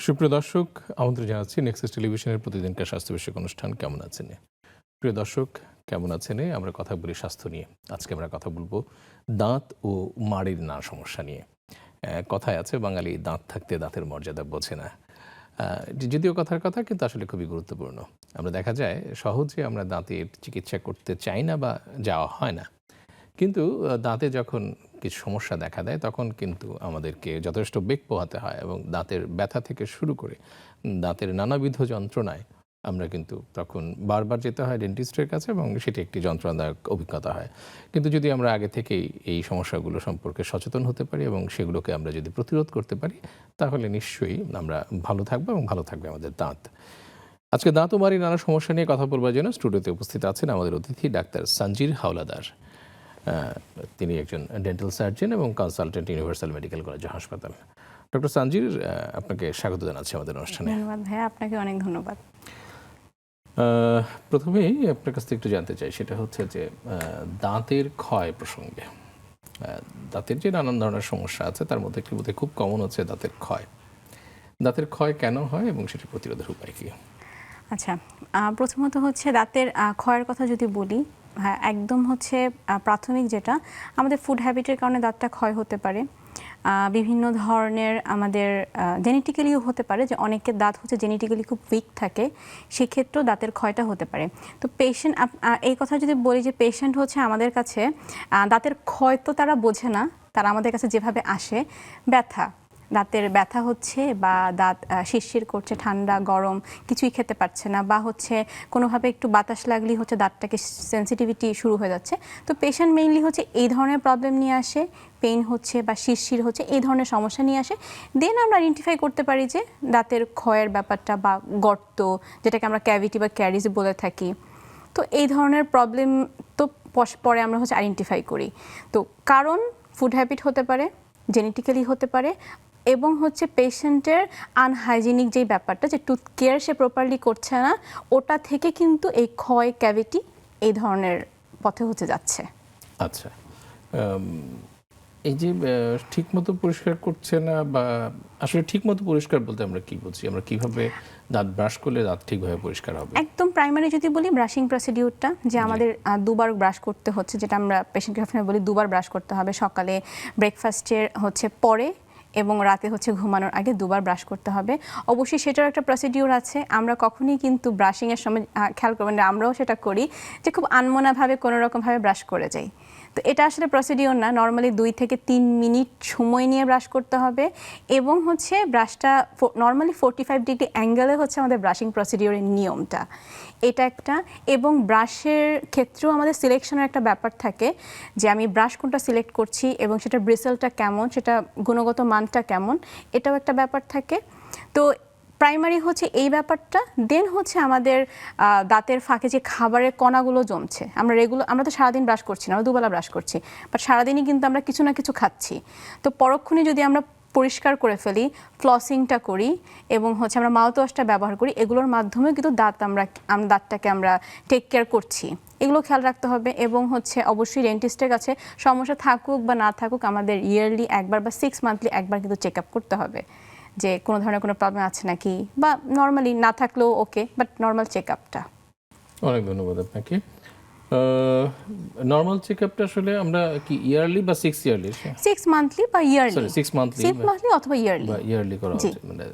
সুপ্রিয় দর্শক, আমন্ত্রণ জানাচ্ছি নেক্সাস টেলিভিশনের প্রতিদিনকার স্বাস্থ্য বিষয়ক অনুষ্ঠান কেমন আছেন। প্রিয় দর্শক, কেমন আছেন? আমরা কথা বলি স্বাস্থ্য নিয়ে। আজকে আমরা কথা বলবো দাঁত ও মাড়ির নানা সমস্যা নিয়ে। কথায় আছে, বাঙালি দাঁত থাকতে দাঁতের মর্যাদা বোঝে না। যদিও কথার কথা, কিন্তু আসলে খুবই গুরুত্বপূর্ণ। আমরা দেখা যায় সহজে আমরা দাঁতের চিকিৎসা করতে চাই না বা যাওয়া হয় না, কিন্তু দাঁতে যখন কিছু সমস্যা দেখা দেয় তখন কিন্তু আমাদেরকে যথেষ্ট বেগ পোহাতে হয় এবং দাঁতের ব্যথা থেকে শুরু করে দাঁতের নানাবিধ যন্ত্রণায় আমরা কিন্তু তখন বারবার যেতে হয় ডেন্টিস্টের কাছে এবং সেটি একটি যন্ত্রণাদায়ক অভিজ্ঞতা হয়। কিন্তু যদি আমরা আগে থেকেই এই সমস্যাগুলো সম্পর্কে সচেতন হতে পারি এবং সেগুলোকে আমরা যদি প্রতিরোধ করতে পারি, তাহলে নিশ্চয়ই আমরা ভালো থাকবো এবং ভালো থাকবে আমাদের দাঁত। আজকে দাঁত ও মাড়ির নানা সমস্যা নিয়ে কথা বলবার জন্য স্টুডিওতে উপস্থিত আছেন আমাদের অতিথি ডাক্তার সঞ্জির হাওলাদার। তিনি একজন ডেন্টাল সার্জন এবং কনসালটেন্ট, ইউনিভার্সাল মেডিকেল কলেজ হাসপাতাল। ডক্টর সঞ্জির, আপনাকে স্বাগত জানাচ্ছি আমাদের অনুষ্ঠানে। ধন্যবাদ ভাইয়া, আপনাকে অনেক ধন্যবাদ। প্রথমেই আপনার কাছ থেকে একটু জানতে চাই, সেটা হচ্ছে যে দাঁতের ক্ষয় প্রসঙ্গে। দাঁতের যে নানান ধরনের সমস্যা আছে তার মধ্যে একটি বোধহয় খুব কমন হচ্ছে দাঁতের ক্ষয়। দাঁতের ক্ষয় কেন হয় এবং সেটি প্রতিরোধের উপায় কী? আচ্ছা, প্রথমত হচ্ছে দাঁতের ক্ষয়ের কথা যদি বলি, হ্যাঁ একদম হচ্ছে প্রাথমিক যেটা, আমাদের ফুড হ্যাবিটের কারণে দাঁতটা ক্ষয় হতে পারে। বিভিন্ন ধরনের আমাদের জেনেটিক্যালিও হতে পারে, যে অনেকের দাঁত হচ্ছে জেনেটিক্যালি খুব উইক থাকে, সেক্ষেত্রেও দাঁতের ক্ষয়টা হতে পারে। তো পেশেন্ট, এই কথা যদি বলি যে পেশেন্ট হচ্ছে আমাদের কাছে দাঁতের ক্ষয় তো তারা বোঝে না, তারা আমাদের কাছে যেভাবে আসে, দাঁতের ব্যথা হচ্ছে বা দাঁত শিরশির করছে, ঠান্ডা গরম কিছুই খেতে পারছে না, বা হচ্ছে কোনোভাবে একটু বাতাস লাগলেই হচ্ছে দাঁতটাকে সেন্সিটিভিটি শুরু হয়ে যাচ্ছে। তো পেশেন্ট মেইনলি হচ্ছে এই ধরনের প্রবলেম নিয়ে আসে, পেইন হচ্ছে বা শিরশির হচ্ছে, এই ধরনের সমস্যা নিয়ে আসে। দেন আমরা আইডেন্টিফাই করতে পারি যে দাঁতের ক্ষয়ের ব্যাপারটা বা গর্ত, যেটাকে আমরা ক্যাভিটি বা ক্যারিজ বলে থাকি। তো এই ধরনের প্রবলেম তো পরে আমরা হচ্ছে আইডেন্টিফাই করি। তো কারণ ফুড হ্যাবিট হতে পারে, জেনেটিক্যালি হতে পারে, এবং হচ্ছে পেশেন্টের আনহাইজিনিক যেই ব্যাপারটা, যে টুথ কেয়ার সে প্রপারলি করছে না, ওটা থেকে কিন্তু এই ক্ষয়, ক্যাভিটি এই ধরনের পথে হচ্ছে যাচ্ছে। আচ্ছা, এই যে ঠিকমতো পরিষ্কার করছে না, বা আসলে ঠিকমতো পরিষ্কার বলতে আমরা কি বুঝি? আমরা কিভাবে দাঁত ব্রাশ করলে দাঁত ঠিকভাবে পরিষ্কার হবে? একদম প্রাইমারি যদি বলি, ব্রাশিং প্রসিডিউরটা, যে আমাদের দুবার ব্রাশ করতে হচ্ছে, যেটা আমরা পেশেন্টকে সবসময় বলি দুবার ব্রাশ করতে হবে। সকালে ব্রেকফাস্টের হচ্ছে পরে এবং রাতে হচ্ছে ঘুমানোর আগে দুবার ব্রাশ করতে হবে। অবশ্যই সেটার একটা প্রসিডিউর আছে। আমরা কখনোই কিন্তু ব্রাশিংয়ের সময় খেয়াল করবেন না, আমরাও সেটা করি যে খুব আনমনাভাবে কোনো রকমভাবে ব্রাশ করে যাই। তো এটা আসলে প্রসিডিওর না, নর্মালি 2 থেকে 3 মিনিট সময় নিয়ে ব্রাশ করতে হবে। এবং হচ্ছে ব্রাশটা নর্মালি 45 ডিগ্রি অ্যাঙ্গেলে হচ্ছে আমাদের ব্রাশিং প্রসিডিওরের নিয়মটা, এটা একটা। এবং ব্রাশের ক্ষেত্রেও আমাদের সিলেকশনের একটা ব্যাপার থাকে, যে আমি ব্রাশ কোনটা সিলেক্ট করছি এবং সেটার ব্রিসেলটা কেমন, সেটা গুণগত মানটা কেমন, এটাও একটা ব্যাপার থাকে। তো প্রাইমারি হচ্ছে এই ব্যাপারটা। দেন হচ্ছে আমাদের দাঁতের ফাঁকে যে খাবারের কণাগুলো জমছে, আমরা তো সারাদিন ব্রাশ করছি না, আমরা দুবেলা ব্রাশ করছি, বাট সারাদিনই কিন্তু আমরা কিছু না কিছু খাচ্ছি। তো পরক্ষণে যদি আমরা পরিষ্কার করে ফেলি, ফ্লসিংটা করি এবং হচ্ছে আমরা মাউথওয়াশটা ব্যবহার করি, এগুলোর মাধ্যমে কিন্তু দাঁতটাকে আমরা টেক কেয়ার করছি, এগুলো খেয়াল রাখতে হবে। এবং হচ্ছে অবশ্যই ডেন্টিস্টের কাছে সমস্যা থাকুক বা না থাকুক, আমাদের ইয়ারলি একবার বা 6 মান্থলি একবার কিন্তু চেক আপ করতে হবে, যে কোনো ধরনের কোনো প্রবলেম আছে নাকি, বা নর্মালি না থাকলেও ওকে, বাট নর্মাল চেক আপটা। অনেক ধন্যবাদ আপনাকে। নর্মাল চেক আপটা আসলে আমরা কি ইয়ারলি বা 6 ইয়ারলি? 6 মান্থলি বা ইয়ারলি, সরি 6 মান্থলি অথবা ইয়ারলি করা উচিত। মানে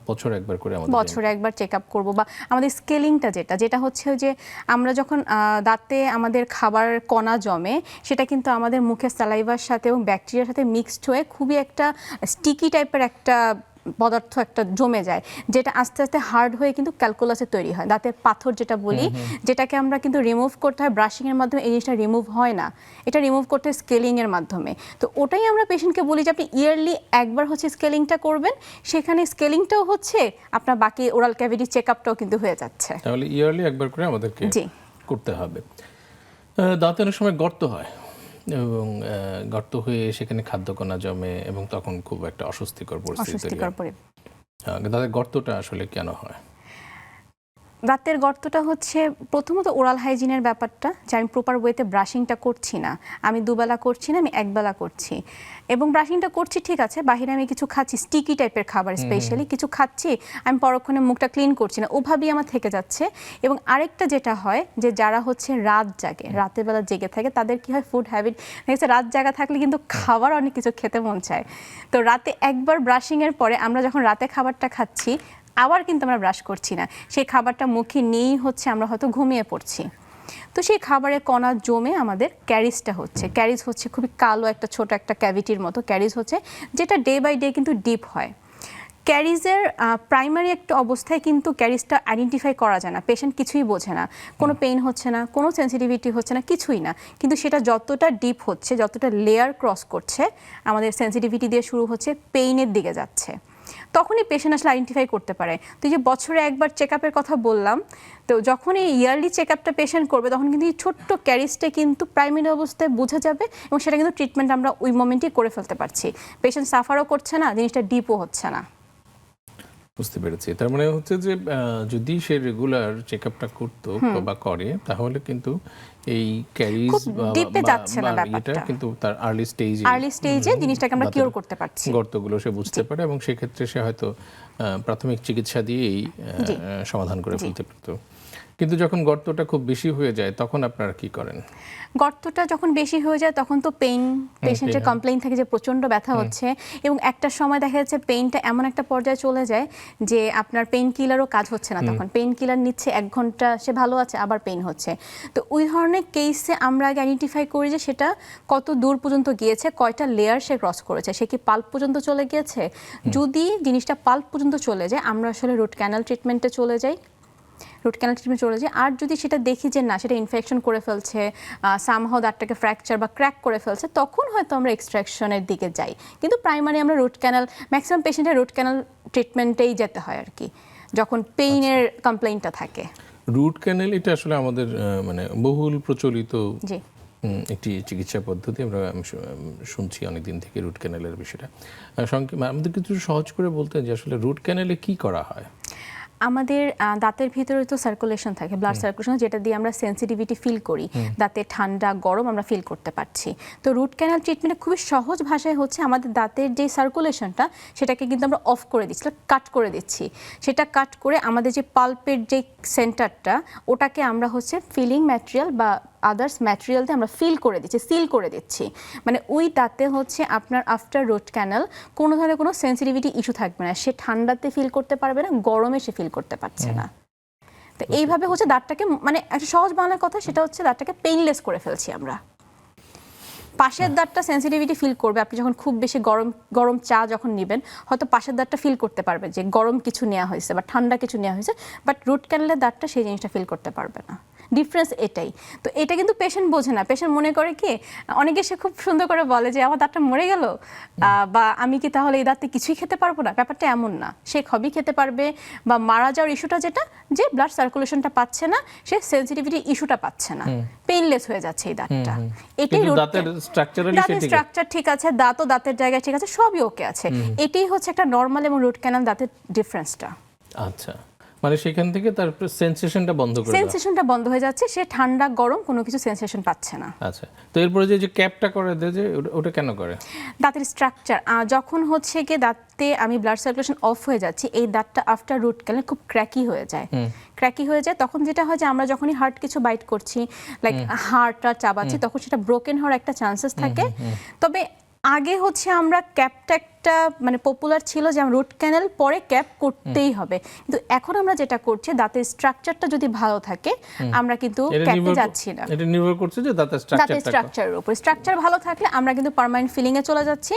বছরে একবার করে বছরে একবার চেক আপ করবো। বা আমাদের স্কেলিংটা যেটা হচ্ছে যে আমরা যখন দাঁতে আমাদের খাবার কণা জমে, সেটা কিন্তু আমাদের মুখের স্যালাইভার সাথে এবং ব্যাকটেরিয়ার সাথে মিক্সড হয়ে খুবই একটা স্টিকি টাইপের একটা পদার্থ একটা জমে যায়, যেটা আস্তে আস্তে হার্ড হয়ে কিন্তু ক্যালকুলাসে তৈরি হয়, দাঁতের পাথর যেটা বলি, যেটাকে আমরা কিন্তু রিমুভ করতে হয় ব্রাশিংয়ের মাধ্যমে। এই জিনিসটা রিমুভ হয় না, এটা রিমুভ করতে হয় স্কেলিংয়ের মাধ্যমে। তো ওটাই আমরা পেশেন্টকে বলি যে আপনি ইয়ারলি একবার হচ্ছে স্কেলিংটা করবেন, সেখানে স্কেলিংটাও হচ্ছে, আপনার বাকি ওরাল ক্যাভিটি চেক আপটাও কিন্তু হয়ে যাচ্ছে। তাহলে ইয়ারলি একবার করে আমাদেরকে করতে হবে। দাঁতে অনেক সময় গর্ত হয় এবং গর্ত হয়ে সেখানে খাদ্যকণা জমে এবং তখন খুব একটা অস্বস্তিকর পরিস্থিতি তৈরি হয়। দাঁতের গর্তটা আসলে কেন হয়? দাঁতের গর্তটা হচ্ছে প্রথমত ওরাল হাইজিনের ব্যাপারটা, যে আমি প্রপার ওয়েতে ব্রাশিংটা করছি না, আমি দুবেলা করছি না, আমি একবেলা করছি, এবং ব্রাশিংটা করছি ঠিক আছে, বাহিরে আমি কিছু খাচ্ছি স্টিকি টাইপের খাবার, স্পেশালি কিছু খাচ্ছি, আমি পরক্ষণে মুখটা ক্লিন করছি না, ওভাবেই আমার থেকে যাচ্ছে। এবং আরেকটা যেটা হয় যে যারা হচ্ছে রাত জাগে, রাতের বেলা জেগে থাকে, তাদের কি হয় ফুড হ্যাবিট দেখছে, রাত জাগা থাকলে কিন্তু খাবার অনেক কিছু খেতে মন চায়। তো রাতে একবার ব্রাশিংয়ের পরে আমরা যখন রাতে খাবারটা খাচ্ছি, আবার কিন্তু আমরা ব্রাশ করছি না, সেই খাবারটা মুখে নিয়েই হচ্ছে আমরা হয়তো ঘুমিয়ে পড়ছি। তো সেই খাবারের কণা জমে আমাদের ক্যারিজটা হচ্ছে, ক্যারিজ হচ্ছে খুবই কালো একটা ছোট একটা ক্যাভিটির মতো ক্যারিজ হচ্ছে, যেটা ডে বাই ডে কিন্তু ডিপ হয়। ক্যারিজের প্রাইমারি একটা অবস্থায় কিন্তু ক্যারিজটা আইডেন্টিফাই করা যায় না, পেশেন্ট কিছুই বোঝে না, কোনো পেইন হচ্ছে না, কোনো সেন্সিটিভিটি হচ্ছে না, কিছুই না। কিন্তু সেটা যতটা ডিপ হচ্ছে, যতটা লেয়ার ক্রস করছে, আমাদের সেন্সিটিভিটি দিয়ে শুরু হচ্ছে, পেইনের দিকে যাচ্ছে, তখনই পেশেন্ট আসলে আইডেন্টিফাই করতে পারে। তো এই যে বছরে একবার চেক আপের কথা বললাম, তো যখন এই ইয়ারলি চেক আপটা পেশেন্ট করবে, তখন কিন্তু এই ছোট্ট ক্যারিজটা কিন্তু প্রাইমারি অবস্থায় বোঝা যাবে, এবং সেটা কিন্তু ট্রিটমেন্ট আমরা ওই মোমেন্টেই করে ফেলতে পারছি। পেশেন্ট সাফারও করছে না, জিনিসটা ডিপও হচ্ছে না। বুঝতে পেরেছি। তার মানে হচ্ছে যে যদি সে রেগুলার চেক আপটা করতো বা করে, তাহলে কিন্তু এই ক্যারিজ ডিপে যাচ্ছে না এটা ব্যাপারটা, কিন্তু তার আর্লি স্টেজে জিনিসটাকে আমরা কিওর করতে পারছি, গর্তগুলো সে বুঝতে পারে, এবং সেক্ষেত্রে সে হয়তো প্রাথমিক চিকিৎসা দিয়েই সমাধান করে ফেলতে পারতো। কিন্তু যখন গর্তটা খুব বেশি হয়ে যায়, তখন আপনারা কি করেন? গর্তটা যখন বেশি হয়ে যায় তখন তো পেশেন্টের কমপ্লেইন থাকে যে প্রচণ্ড ব্যথা হচ্ছে, এবং একটা সময় দেখা যাচ্ছে পেইনটা এমন একটা পর্যায়ে চলে যায় যে আপনার পেইন কিলারও কাজ হচ্ছে না, তখন পেইন কিলার নিচ্ছে 1 ঘন্টা, সে ভালো আছে, আবার পেইন হচ্ছে। তো ওই ধরনের কেসে আমরা আগে আইডেন্টিফাই করি যে সেটা কত দূর পর্যন্ত গিয়েছে, কয়টা লেয়ার সে ক্রস করেছে, সে কি পাল্প পর্যন্ত চলে গিয়েছে। যদি জিনিসটা পাল্প পর্যন্ত চলে যায়, আমরা আসলে রুট ক্যানাল ট্রিটমেন্টে চলে যাই, রুট ক্যানাল ট্রিটমেন্ট চলে যায়। আর যদি সেটা দেখি যে না, সেটা ইনফেকশন করে ফেলছে, সামহাও দাঁতটাকে ফ্র্যাকচার বা ক্র্যাক করে ফেলছে, তখন হয়তো আমরা এক্সট্রাকশনের দিকে যাই। কিন্তু প্রাইমারি আমরা রুট ক্যানাল, ম্যাক্সিমাম পেশেন্টের রুট ক্যানাল ট্রিটমেন্টেই যেতে হয় আর কি, যখন পেইনের কমপ্লেইনটা থাকে। রুট ক্যানেল এটা আসলে আমাদের মানে বহুল প্রচলিত জি, একটি চিকিৎসা পদ্ধতি। আমরা শুনছি অনেকদিন থেকে রুট ক্যানেলের বিষয়টা। আমাদের কিছু সহজ করে বলতেন যে আসলে রুট ক্যানেলে কি করা হয়? আমাদের দাঁতের ভিতরে তো সার্কুলেশন থাকে, ব্লাড সার্কুলেশন, যেটা দিয়ে আমরা সেন্সিটিভিটি ফিল করি, দাঁতে ঠান্ডা গরম আমরা ফিল করতে পারছি। তো রুট ক্যানাল ট্রিটমেন্টে খুবই সহজ ভাষায় হচ্ছে আমাদের দাঁতের যে সার্কুলেশনটা, সেটাকে কিন্তু আমরা অফ করে দিচ্ছি, কাট করে দিচ্ছি। সেটা কাট করে আমাদের যে পাল্পের যে সেন্টারটা, ওটাকে আমরা হচ্ছে ফিলিং ম্যাটেরিয়াল বা আদার্স ম্যাটেরিয়াল দিয়ে আমরা ফিল করে দিচ্ছি, সিল করে দিচ্ছি। মানে ওই দাঁতে হচ্ছে আপনার আফটার রুট ক্যানাল কোনো ধরনের কোনো সেন্সিটিভিটি ইস্যু থাকবে না, সে ঠান্ডাতে ফিল করতে পারবে না, গরমে সে ফিল করতে পারছে না। তো এইভাবে হচ্ছে দাঁতটাকে, মানে একটা সহজ বাংলা কথা, সেটা হচ্ছে দাঁতটাকে পেইনলেস করে ফেলছি আমরা। পাশের দাঁতটা সেন্সিটিভিটি ফিল করবে, আপনি যখন খুব বেশি গরম গরম চা যখন নেবেন, হয়তো পাশের দাঁতটা ফিল করতে পারবে যে গরম কিছু নেওয়া হয়েছে বা ঠান্ডা কিছু নেওয়া হয়েছে, বাট রুট ক্যানালের দাঁতটা সেই জিনিসটা ফিল করতে পারবে না। ডিফারেন্স এটাই। তো এটা কিন্তু পেশেন্ট বোঝে না, পেশেন্ট মনে করে কি, অনেকে সে খুব সুন্দর করে বলে যে আমার দাঁতটা মরে গেল, বা আমি কি তাহলে এই দাঁতে কিছুই খেতে পারবো না। ব্যাপারটা এমন না, সে সবই খেতে পারবে, বা মারা যাওয়ার ইস্যুটা যেটা, যে ব্লাড সার্কুলেশনটা পাচ্ছে না, সে সেন্সিটিভিটি ইস্যুটা পাচ্ছে না, পেইনলেস হয়ে যাচ্ছে এই দাঁতটা। এটাই দাঁতের স্ট্রাকচার ঠিক আছে, দাঁতও দাঁতের জায়গায় ঠিক আছে, সবই ওকে আছে। এটাই হচ্ছে একটা নর্মাল এবং রুট ক্যানাল দাঁতের ডিফারেন্সটা। আচ্ছা, মানে সেখান থেকে তার সেন্সেশনটা বন্ধ হয়ে যাচ্ছে, সে ঠান্ডা গরম কোনো কিছু সেন্সেশন পাচ্ছে না। আচ্ছা, তো এরপরে যে ক্যাপটা করে দেয়, যে ওটা কেন করে? দাঁতের স্ট্রাকচার যখন হচ্ছে গিয়ে দাঁতে আমি ব্লাড সার্কুলেশন অফ হয়ে যাচ্ছি, এই দাঁতটা আফটার রুট ক্যানাল খুব ক্র্যাকি হয়ে যায়, তখন যেটা হয় যে আমরা যখনই হার্ট কিছু বাইট করছি, লাইক হাড়টা চাবাচ্ছি, তখন সেটা ব্রোকেন হওয়ার একটা চান্সেস থাকে। তবে আগে হচ্ছে আমরা ক্যাপটা একটা মানে পপুলার ছিল যে রুট ক্যানেল পরে ক্যাপ করতেই হবে, কিন্তু এখন আমরা যেটা করছি, দাঁতের স্ট্রাকচারটা যদি ভালো থাকে আমরা কিন্তু ক্যাপে যাচ্ছি না। এটা নির্ভর করছে যে দাঁতের স্ট্রাকচারের উপর। স্ট্রাকচার ভালো থাকলে আমরা কিন্তু পার্মানেন্ট ফিলিং এ চলে যাচ্ছি।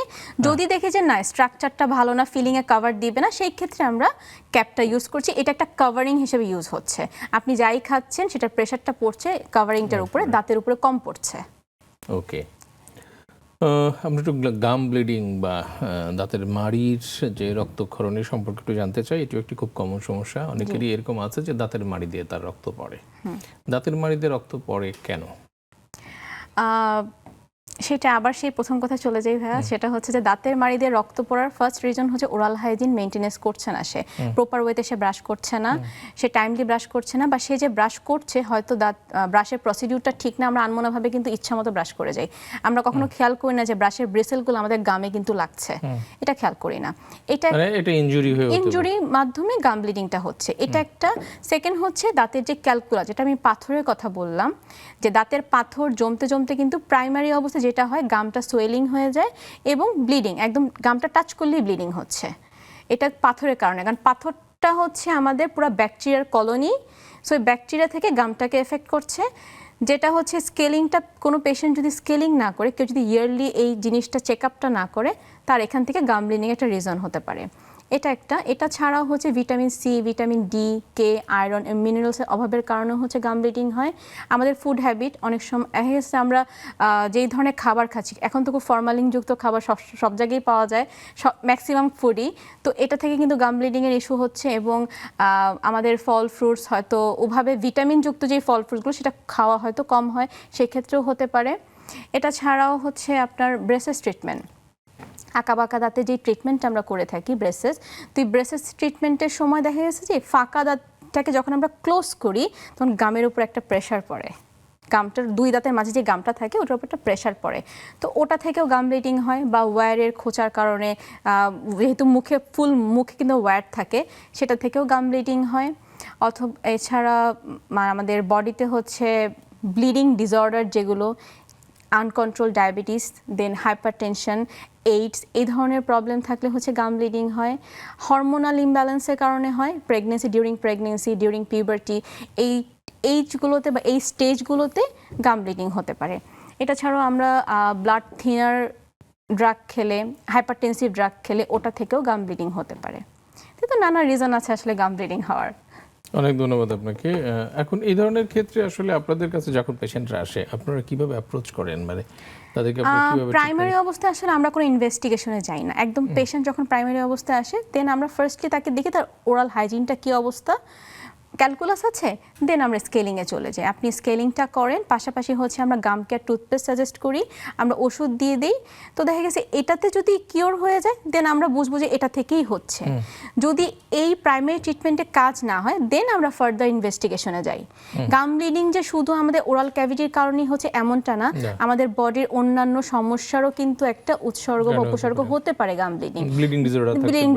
যদি দেখি যে না, স্ট্রাকচারটা ভালো না, ফিলিং এ কভার দিবে না, সেই ক্ষেত্রে আমরা ক্যাপটা ইউজ করছি। এটা একটা কভারিং হিসেবে ইউজ হচ্ছে, আপনি যাই খাচ্ছেন সেটার প্রেশারটা পড়ছে কভারিংটার উপরে, দাঁতের উপরে কম পড়ছে। ওকে, আমরা একটু গাম ব্লিডিং বা দাঁতের মাড়ির যে রক্তক্ষরণের সম্পর্কে একটু জানতে চাই। এটিও একটি খুব কমন সমস্যা, অনেকেরই এরকম আছে যে দাঁতের মাড়ি দিয়ে তার রক্ত পড়ে। দাঁতের মাড়ি দিয়ে রক্ত পড়ে কেন? সেটা আবার সেই প্রথম কথা চলে যাই ভাইয়া, সেটা হচ্ছে যে দাঁতের মাড়ি দিয়ে রক্ত পড়ার ফার্স্ট রিজন হচ্ছে ওরাল হাইজিন মেনটেনেন্স করছে না, সে প্রপার ওয়েতে সে ব্রাশ করছে না, সে টাইমলি ব্রাশ করছে না, বা সে যে ব্রাশ করছে হয়তো দাঁত ব্রাশের প্রসিডিউরটা ঠিক না, আমরা আনমনাভাবে কিন্তু ইচ্ছা মতো ব্রাশ করে যাই, আমরা কখনো খেয়াল করি না যে ব্রাশের ব্রেসেলগুলো আমাদের গামে কিন্তু লাগছে, এটা খেয়াল করি না, এটা ইনজুরি মাধ্যমে গাম ব্লিডিংটা হচ্ছে, এটা একটা। সেকেন্ড হচ্ছে দাঁতের যে ক্যালকুলা, যেটা আমি পাথরের কথা বললাম, যে দাঁতের পাথর জমতে জমতে কিন্তু প্রাইমারি অবস্থা যেটা হয় গামটা সোয়েলিং হয়ে যায় এবং ব্লিডিং, একদম গামটা টাচ করলেই ব্লিডিং হচ্ছে, এটা পাথরের কারণে, কারণ পাথরটা হচ্ছে আমাদের পুরো ব্যাকটেরিয়ার কলোনি, সো এই ব্যাকটেরিয়া থেকে গামটাকে এফেক্ট করছে, যেটা হচ্ছে স্কেলিংটা, কোনো পেশেন্ট যদি স্কেলিং না করে, কেউ যদি ইয়ারলি এই জিনিসটা চেক আপটা না করে, তার এখান থেকে গাম ব্লিডিং একটা রিজন হতে পারে, এটা একটা। এটা ছাড়াও হচ্ছে ভিটামিন সি, ভিটামিন ডি, কে, আয়রন, মিনারেলসের অভাবের কারণে হচ্ছে গাম ব্লিডিং হয়। আমাদের ফুড হ্যাবিট, অনেক সময় আমরা যেই ধরনের খাবার খাচ্ছি, এখন তো খুব ফরমালিনযুক্ত খাবার সব জায়গায় পাওয়া যায়, ম্যাক্সিমাম ফুডই, তো এটা থেকে কিন্তু গাম ব্লিডিংয়ের ইস্যু হচ্ছে। এবং আমাদের ফল ফ্রুটস হয়তো ওভাবে ভিটামিনযুক্ত যেই ফল ফ্রুটসগুলো সেটা খাওয়া হয়তো কম হয়, সেক্ষেত্রেও হতে পারে। এটা ছাড়াও হচ্ছে আপনার ব্রেসেস ট্রিটমেন্ট, আঁকা বাঁকা দাঁতে যে ট্রিটমেন্ট আমরা করে থাকি ব্রেসেস, তো এই ব্রেসেস ট্রিটমেন্টের সময় দেখা গেছে যে ফাঁকা দাঁতটাকে যখন আমরা ক্লোজ করি তখন গামের উপর একটা প্রেশার পড়ে, গামটার দুই দাঁতের মাঝে যে গামটা থাকে ওটার উপর একটা প্রেশার পড়ে, তো ওটা থেকেও গাম ব্লিডিং হয়। বা ওয়্যারের খোঁচার কারণে, যেহেতু মুখে কিন্তু ওয়্যার থাকে, সেটা থেকেও গাম ব্লিডিং হয়। অথবা এছাড়া আমাদের বডিতে হচ্ছে ব্লিডিং ডিসঅর্ডার, যেগুলো আনকন্ট্রোল ডায়াবেটিস, দেন হাইপারটেনশন, এইডস, এই ধরনের প্রবলেম থাকলে হচ্ছে গাম ব্লিডিং হয়। হরমোনাল ইমব্যালেন্সের কারণে হয়, প্রেগনেন্সি, ডিউরিং পিউবার্টি, এই এইজগুলোতে বা এই স্টেজগুলোতে গাম ব্লিডিং হতে পারে। এটা ছাড়াও আমরা ব্লাড থিনার ড্রাগ খেলে, হাইপারটেনসিভ ড্রাগ খেলে ওটা থেকেও গাম ব্লিডিং হতে পারে। তো নানা রিজন আছে আসলে গাম ব্লিডিং হওয়ার। অনেক ধন্যবাদ আপনাকে। এখন এই ধরনের ক্ষেত্রে আসলে আপনাদের কাছে যখন পেশেন্টরা আসে, আপনারা কিভাবে অ্যাপ্রোচ করেন, মানে তাদেরকে কিভাবে? প্রাইমারি অবস্থায় আসলে আমরা কোনো ইনভেস্টিগেশনে যাই না, একদম পেশেন্ট যখন প্রাইমারি অবস্থায় আসে দেন আমরা ফার্স্টলি তাকে দেখি তার ওরাল হাইজিনটা কী অবস্থা, ক্যালকুলাস আছে, দেন আমরা স্কেলিংয়ে চলে যাই। আপনি স্কেলিংটা করেন, পাশাপাশি হচ্ছে আমরা গাম কেয়ার টুথপেস্ট সাজেস্ট করি, আমরা ওষুধ দিয়ে দিই। তো দেখা গেছে এটাতে যদি কিওর হয়ে যায় দেন আমরা বুঝবো যে এটা থেকেই হচ্ছে। যদি এই প্রাইমারি ট্রিটমেন্টে কাজ না হয় দেন আমরা ফার্দার ইনভেস্টিগেশনে যাই। গাম ব্লিডিং যে শুধু আমাদের ওরাল ক্যাভিটির কারণেই হচ্ছে এমনটা না, আমাদের বডির অন্যান্য সমস্যারও কিন্তু একটা উৎসর্গ বা উপসর্গ হতে পারে গাম ব্লিডিং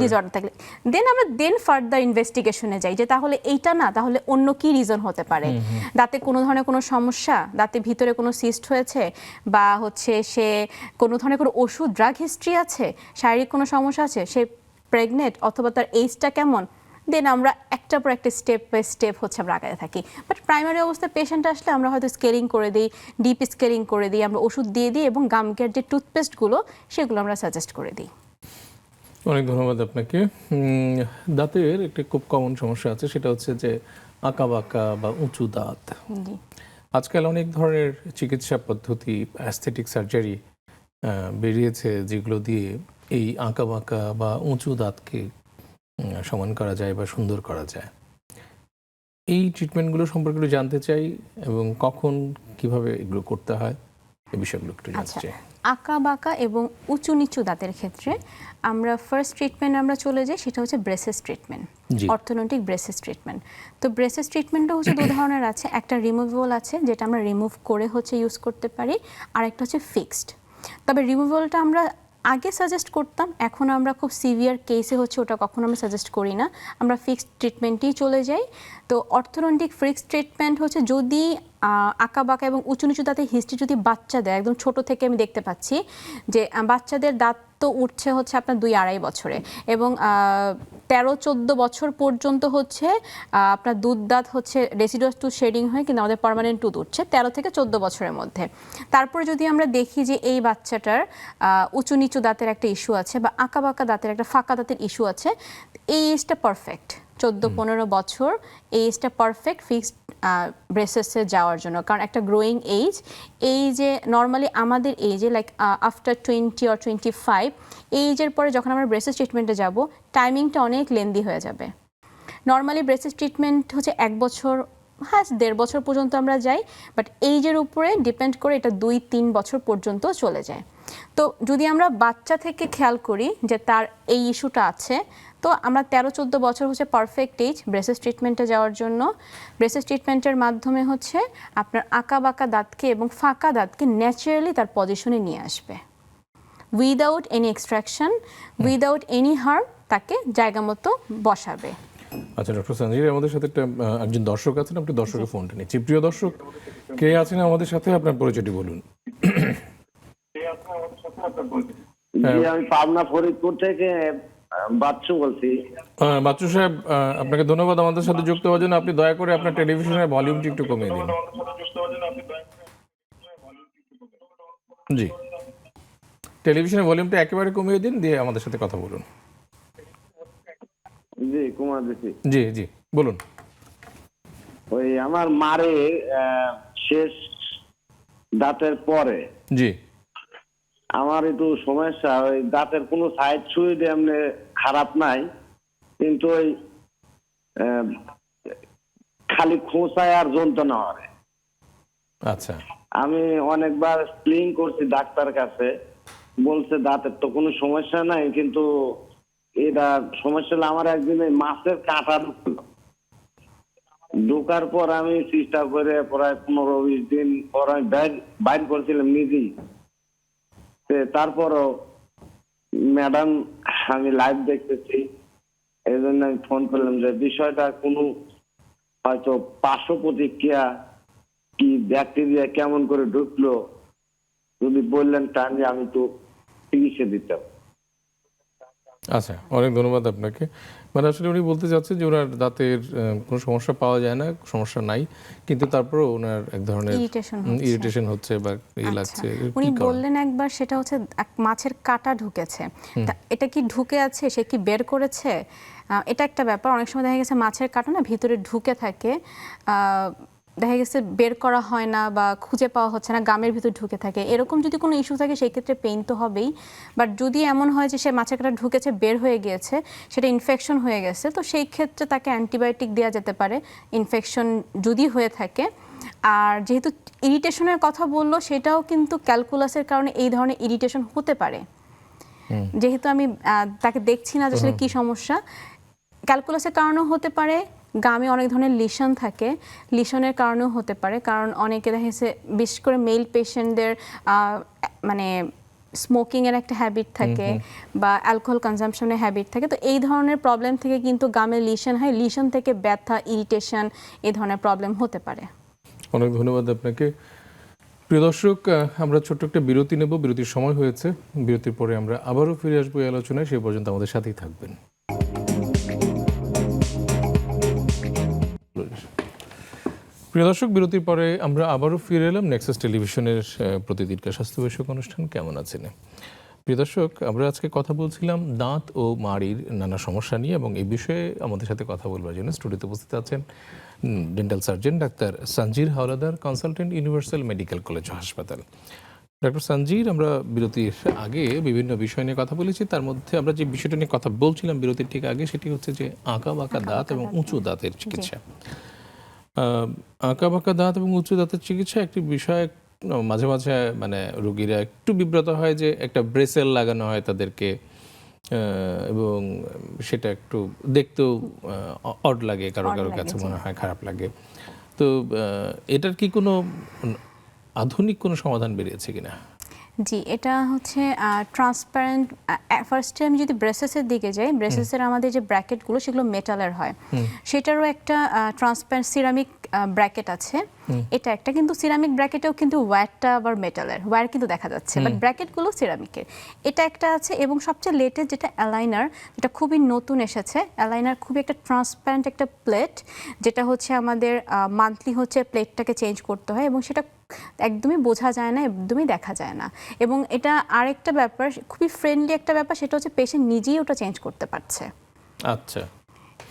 ডিসঅর্ডার থাকলে। দেন আমরা ফার্দার ইনভেস্টিগেশনে যাই যে তাহলে এইটা না, তাহলে অন্য কি রিজন হতে পারে, দাঁতে কোনো ধরনের কোনো সমস্যা, দাঁতে ভিতরে কোনো সিস্ট হয়েছে, বা হচ্ছে সে কোনো ধরনের কোনো ওষুধ ড্রাগ হিস্ট্রি আছে, শারীরিক কোনো সমস্যা আছে, সে প্রেগনেন্ট, অথবা তার এইজটা কেমন, দেন আমরা একটা পর একটা স্টেপ বাই স্টেপ হচ্ছে আমরা আগাতে থাকি। বাট প্রাইমারি অবস্থায় পেশেন্ট আসলে আমরা হয়তো স্কেলিং করে দিই, ডিপ স্কেলিং করে দিই, আমরা ওষুধ দিয়ে দিই, এবং গাম কেয়ার যে টুথপেস্টগুলো সেগুলো আমরা সাজেস্ট করে দিই। অনেক ধন্যবাদ আপনাকে। দাঁতের একটা খুব কমন সমস্যা আছে, সেটা হচ্ছে যে আঁকা বাঁকা বা উঁচু দাঁত। আজকাল অনেক ধরনের চিকিৎসা পদ্ধতি, অ্যাস্থেটিক সার্জারি বেরিয়েছে, যেগুলো দিয়ে এই আঁকা বাঁকা বা উঁচু দাঁতকে সমান করা যায় বা সুন্দর করা যায়। এই ট্রিটমেন্টগুলো সম্পর্কে একটু জানতে চাই, এবং কখন কিভাবে এগুলো করতে হয়, এই বিষয়গুলো একটু জানতে চাই। আঁকা বাঁকা এবং উঁচু নিচু দাঁতের ক্ষেত্রে আমরা ফার্স্ট ট্রিটমেন্ট আমরা চলে যাই, সেটা হচ্ছে braces treatment, orthodontic braces treatment. তো ব্রেসেস ট্রিটমেন্টও হচ্ছে দু ধরনের আছে, একটা রিমুভেবল আছে যেটা আমরা রিমুভ করে হচ্ছে ইউজ করতে পারি, আর একটা হচ্ছে ফিক্সড। তবে রিমুভেবলটা আমরা আগে সাজেস্ট করতাম, এখন আমরা খুব সিভিয়ার কেসে হচ্ছে ওটা কখনো আমরা সাজেস্ট করি না, আমরা ফিক্সড ট্রিটমেন্টেই চলে যাই। তো অর্থোডন্টিক ফিক্সড ট্রিটমেন্ট হচ্ছে যদি আঁকা বাঁকা এবং উঁচু নিচু দাঁতের হিস্ট্রি যদি বাচ্চাদের একদম ছোট থেকে আমি দেখতে পাচ্ছি যে বাচ্চাদের দাঁত তো উঠছে হচ্ছে আপনার 2-2.5 বছরে, এবং 13-14 বছর পর্যন্ত হচ্ছে আপনার দুধ দাঁত হচ্ছে রেসিডুয়াস টুথ শেডিং হয়, কিন্তু আমাদের পার্মানেন্ট টুথ উঠছে 13 থেকে 14 বছরের মধ্যে। তারপরে যদি আমরা দেখি যে এই বাচ্চাটার উঁচু নিচু দাঁতের একটা ইস্যু আছে, বা আঁকা বাঁকা দাঁতের একটা ফাঁকা দাঁতের ইস্যু আছে, এই এজটা পারফেক্ট, 14-15 বছর এই এজটা পারফেক্ট ফিক্সড ব্রেসেসে যাওয়ার জন্য। কারণ একটা গ্রোয়িং এজ, এই যে নর্মালি আমাদের এজে লাইক আফটার 20 or 25 এই এজের পরে যখন আমরা ব্রেসেস ট্রিটমেন্টে যাব, টাইমিংটা অনেক লেন্দি হয়ে যাবে। নর্মালি ব্রেসেস ট্রিটমেন্ট হচ্ছে 1 বছর হ্যাঁ 1.5 বছর পর্যন্ত আমরা যাই, বাট এইজের উপরে ডিপেন্ড করে এটা 2-3 বছর পর্যন্ত চলে যায়। তো যদি আমরা বাচ্চা থেকে খেয়াল করি যে তার এই ইস্যুটা আছে, তো আমরা 13-14 বছর হচ্ছে পারফেক্ট এজ ব্রেসেস ট্রিটমেন্টে যাওয়ার জন্য। ব্রেসেস ট্রিটমেন্টের মাধ্যমে হচ্ছে আপনার আঁকা বাঁকা দাঁতকে এবং ফাঁকা দাঁতকে ন্যাচারালি তার পজিশনে নিয়ে আসবে, without any extraction, without any harm, তাকে জায়গা মতো বসাবে। আচ্ছা ডক্টর সঞ্জীর, আমাদের সাথে একজন দর্শক আছেন, আপনি দর্শকের ফোনটা নিচ্ছি। প্রিয় দর্শক, কে আছেন আমাদের সাথে, আপনার পরিচয়টি বলুন। আমি পাবনা ফরিদপুর থেকে বাচ্চু বলছি। বাচ্চু সাহেব, আপনাকে ধন্যবাদ আমাদের সাথে যুক্ত হওয়ার জন্য। আপনি দয়া করে আপনার টেলিভিশনের ভলিউমটি একটু কমিয়ে দিন। জি, টেলিভিশনের ভলিউমটা একেবারে কমিয়ে দিন, দিয়ে আমাদের সাথে কথা বলুন। জি কুমার দিছি। জি জি বলুন। ওই আমার মারে শেষ দাঁতের পরে জি আমার একটু সমস্যা, ওই দাঁতের কোনো সাইড সুইড এমনি খারাপ নাই, কিন্তু ওই খালি খোঁচায় আর যন্ত্রণা হয়। আচ্ছা, আমি অনেকবার স্প্লিং করছি ডাক্তার কাছে, বলছে দাঁতের তো কোনো সমস্যা নাই, কিন্তু এটা সমস্যা হলো আমার একদিন ওই মাছের কাঁটা ঢোকার পর আমি চেষ্টা করে প্রায় 15-20 দিন পর আমি বাইর করছিলাম নিজেই। তারপরও ম্যাডাম আমি লাইভ দেখতেছি, এই জন্য আমি ফোন করলাম যে বিষয়টা কোনো হয়তো পার্শ্ব প্রতিক্রিয়া কি ব্যাকটেরিয়া কেমন করে ঢুকলো যদি বললেন তাহলে আমি তো চিকিৎসা দিতাম। আচ্ছা, অনেক ধন্যবাদ আপনাকে। মানে আসলে উনি বলতে চাচ্ছেন যে ওনার দাঁতের কোনো সমস্যা পাওয়া যায় না, সমস্যা নাই, কিন্তু তারপরেও ওনার এক ধরনের ইরিটেশন হচ্ছে বা লাগছে। উনি বললেন একবার সেটা হচ্ছে মাছের কাঁটা ঢুকেছে, এটা কি ঢুকে আছে, সে কি বের করেছে, এটা একটা ব্যাপার। অনেক সময় দেখা গেছে মাছের কাঁটা না ভিতরে ঢুকে থাকে, দেখা গেছে বের করা হয় না বা খুঁজে পাওয়া হচ্ছে না, গামের ভিতর ঢুকে থাকে। এরকম যদি কোনো ইস্যু থাকে সেই ক্ষেত্রে পেইন তো হবেই, বাট যদি এমন হয় যে সে মাছের কাঁটা ঢুকেছে, বের হয়ে গিয়েছে, সেটা ইনফেকশন হয়ে গেছে, তো সেই ক্ষেত্রে তাকে অ্যান্টিবায়োটিক দেওয়া যেতে পারে ইনফেকশন যদি হয়ে থাকে। আর যেহেতু ইরিটেশনের কথা বললো, সেটাও কিন্তু ক্যালকুলাসের কারণে এই ধরনের ইরিটেশন হতে পারে। যেহেতু আমি তাকে দেখছি না আসলে কি সমস্যা, ক্যালকুলাসের কারণেও হতে পারে, গামে অনেক ধরনের লিশন থাকে, লিশনের কারণেও হতে পারে। কারণ অনেকে দেখা গেছে বিশেষ করে মেল পেশেন্টদের মানে স্মোকিংয়ের একটা হ্যাবিট থাকে বা অ্যালকোহল কনজাম্পশনের হ্যাবিট থাকে, তো এই ধরনের প্রবলেম থেকে কিন্তু গামে লিশন হয়, লিশন থেকে ব্যথা, ইরিটেশন, এই ধরনের প্রবলেম হতে পারে। অনেক ধন্যবাদ আপনাকে। প্রিয় দর্শক, আমরা ছোট্ট একটা বিরতি নেব, বিরতির সময় হয়েছে। বিরতির পরে আমরা আবারও ফিরে আসবো এই আলোচনায়, সেই পর্যন্ত আমাদের সাথেই থাকবেন। প্রিয় দর্শক, বিরতির পরে আমরা আবারও ফিরে এলাম নেক্সাস টেলিভিশনের প্রতিদিনকার স্বাস্থ্য বিষয়ক অনুষ্ঠান কেমন আছেন। প্রিয় দর্শক, আমরা আজকে কথা বলছিলাম দাঁত ও মাড়ির নানা সমস্যা নিয়ে, এবং এই বিষয়ে আমাদের সাথে কথা বলবার জন্য স্টুডিওতে উপস্থিত আছেন dental surgeon doctor Sanjir Howlader, consultant, universal medical college ও হাসপাতাল। ডক্টর সঞ্জীর, আমরা বিরতির আগে বিভিন্ন বিষয় নিয়ে কথা বলেছি, তার মধ্যে আমরা যে বিষয়টা নিয়ে কথা বলছিলাম বিরতির ঠিক আগে, সেটি হচ্ছে যে আঁকা বাঁকা দাঁত এবং উঁচু দাঁতের চিকিৎসা। আঁকা বাঁকা দাঁত এবং উঁচু দাঁতের চিকিৎসা একটি বিষয়, মাঝে মাঝে মানে রোগীরা একটু বিব্রত হয় যে একটা ব্রেসেল লাগানো হয় তাদেরকে, এবং সেটা একটু দেখতেও অড লাগে, কারো কারো কাছে মনে হয় খারাপ লাগে। তো এটার কি কোনো আধুনিক কোনো সমাধান বেরিয়েছে কিনা? জি, এটা হচ্ছে ট্রান্সপারেন্ট। ফার্স্টে আমি যদি ব্রেসেসের দিকে যাই, ব্রেসেসের আমাদের যে ব্র্যাকেটগুলো সেগুলো মেটালের হয়, সেটারও একটা ট্রান্সপারেন্ট সিরামিক ব্র্যাকেট আছে। এটা একটা, কিন্তু সিরামিক ব্র্যাকেটেও কিন্তু ওয়্যারটা আবার মেটালের, ওয়্যার কিন্তু দেখা যাচ্ছে, বাট ব্র্যাকেটগুলো সিরামিকের। এটা একটা আছে, এবং সবচেয়ে লেটেস্ট যেটা অ্যালাইনার, যেটা খুবই নতুন এসেছে। অ্যালাইনার খুবই একটা ট্রান্সপারেন্ট একটা প্লেট, যেটা হচ্ছে আমাদের মান্থলি হচ্ছে প্লেটটাকে চেঞ্জ করতে হয়, এবং সেটা একদমই বোঝা যায় না, একদমই দেখা যায় না। এবং এটা আরেকটা ব্যাপার, খুবই ফ্রেন্ডলি একটা ব্যাপার, সেটা হচ্ছে পেশেন্ট নিজেই ওটা চেঞ্জ করতে পারছে। আচ্ছা,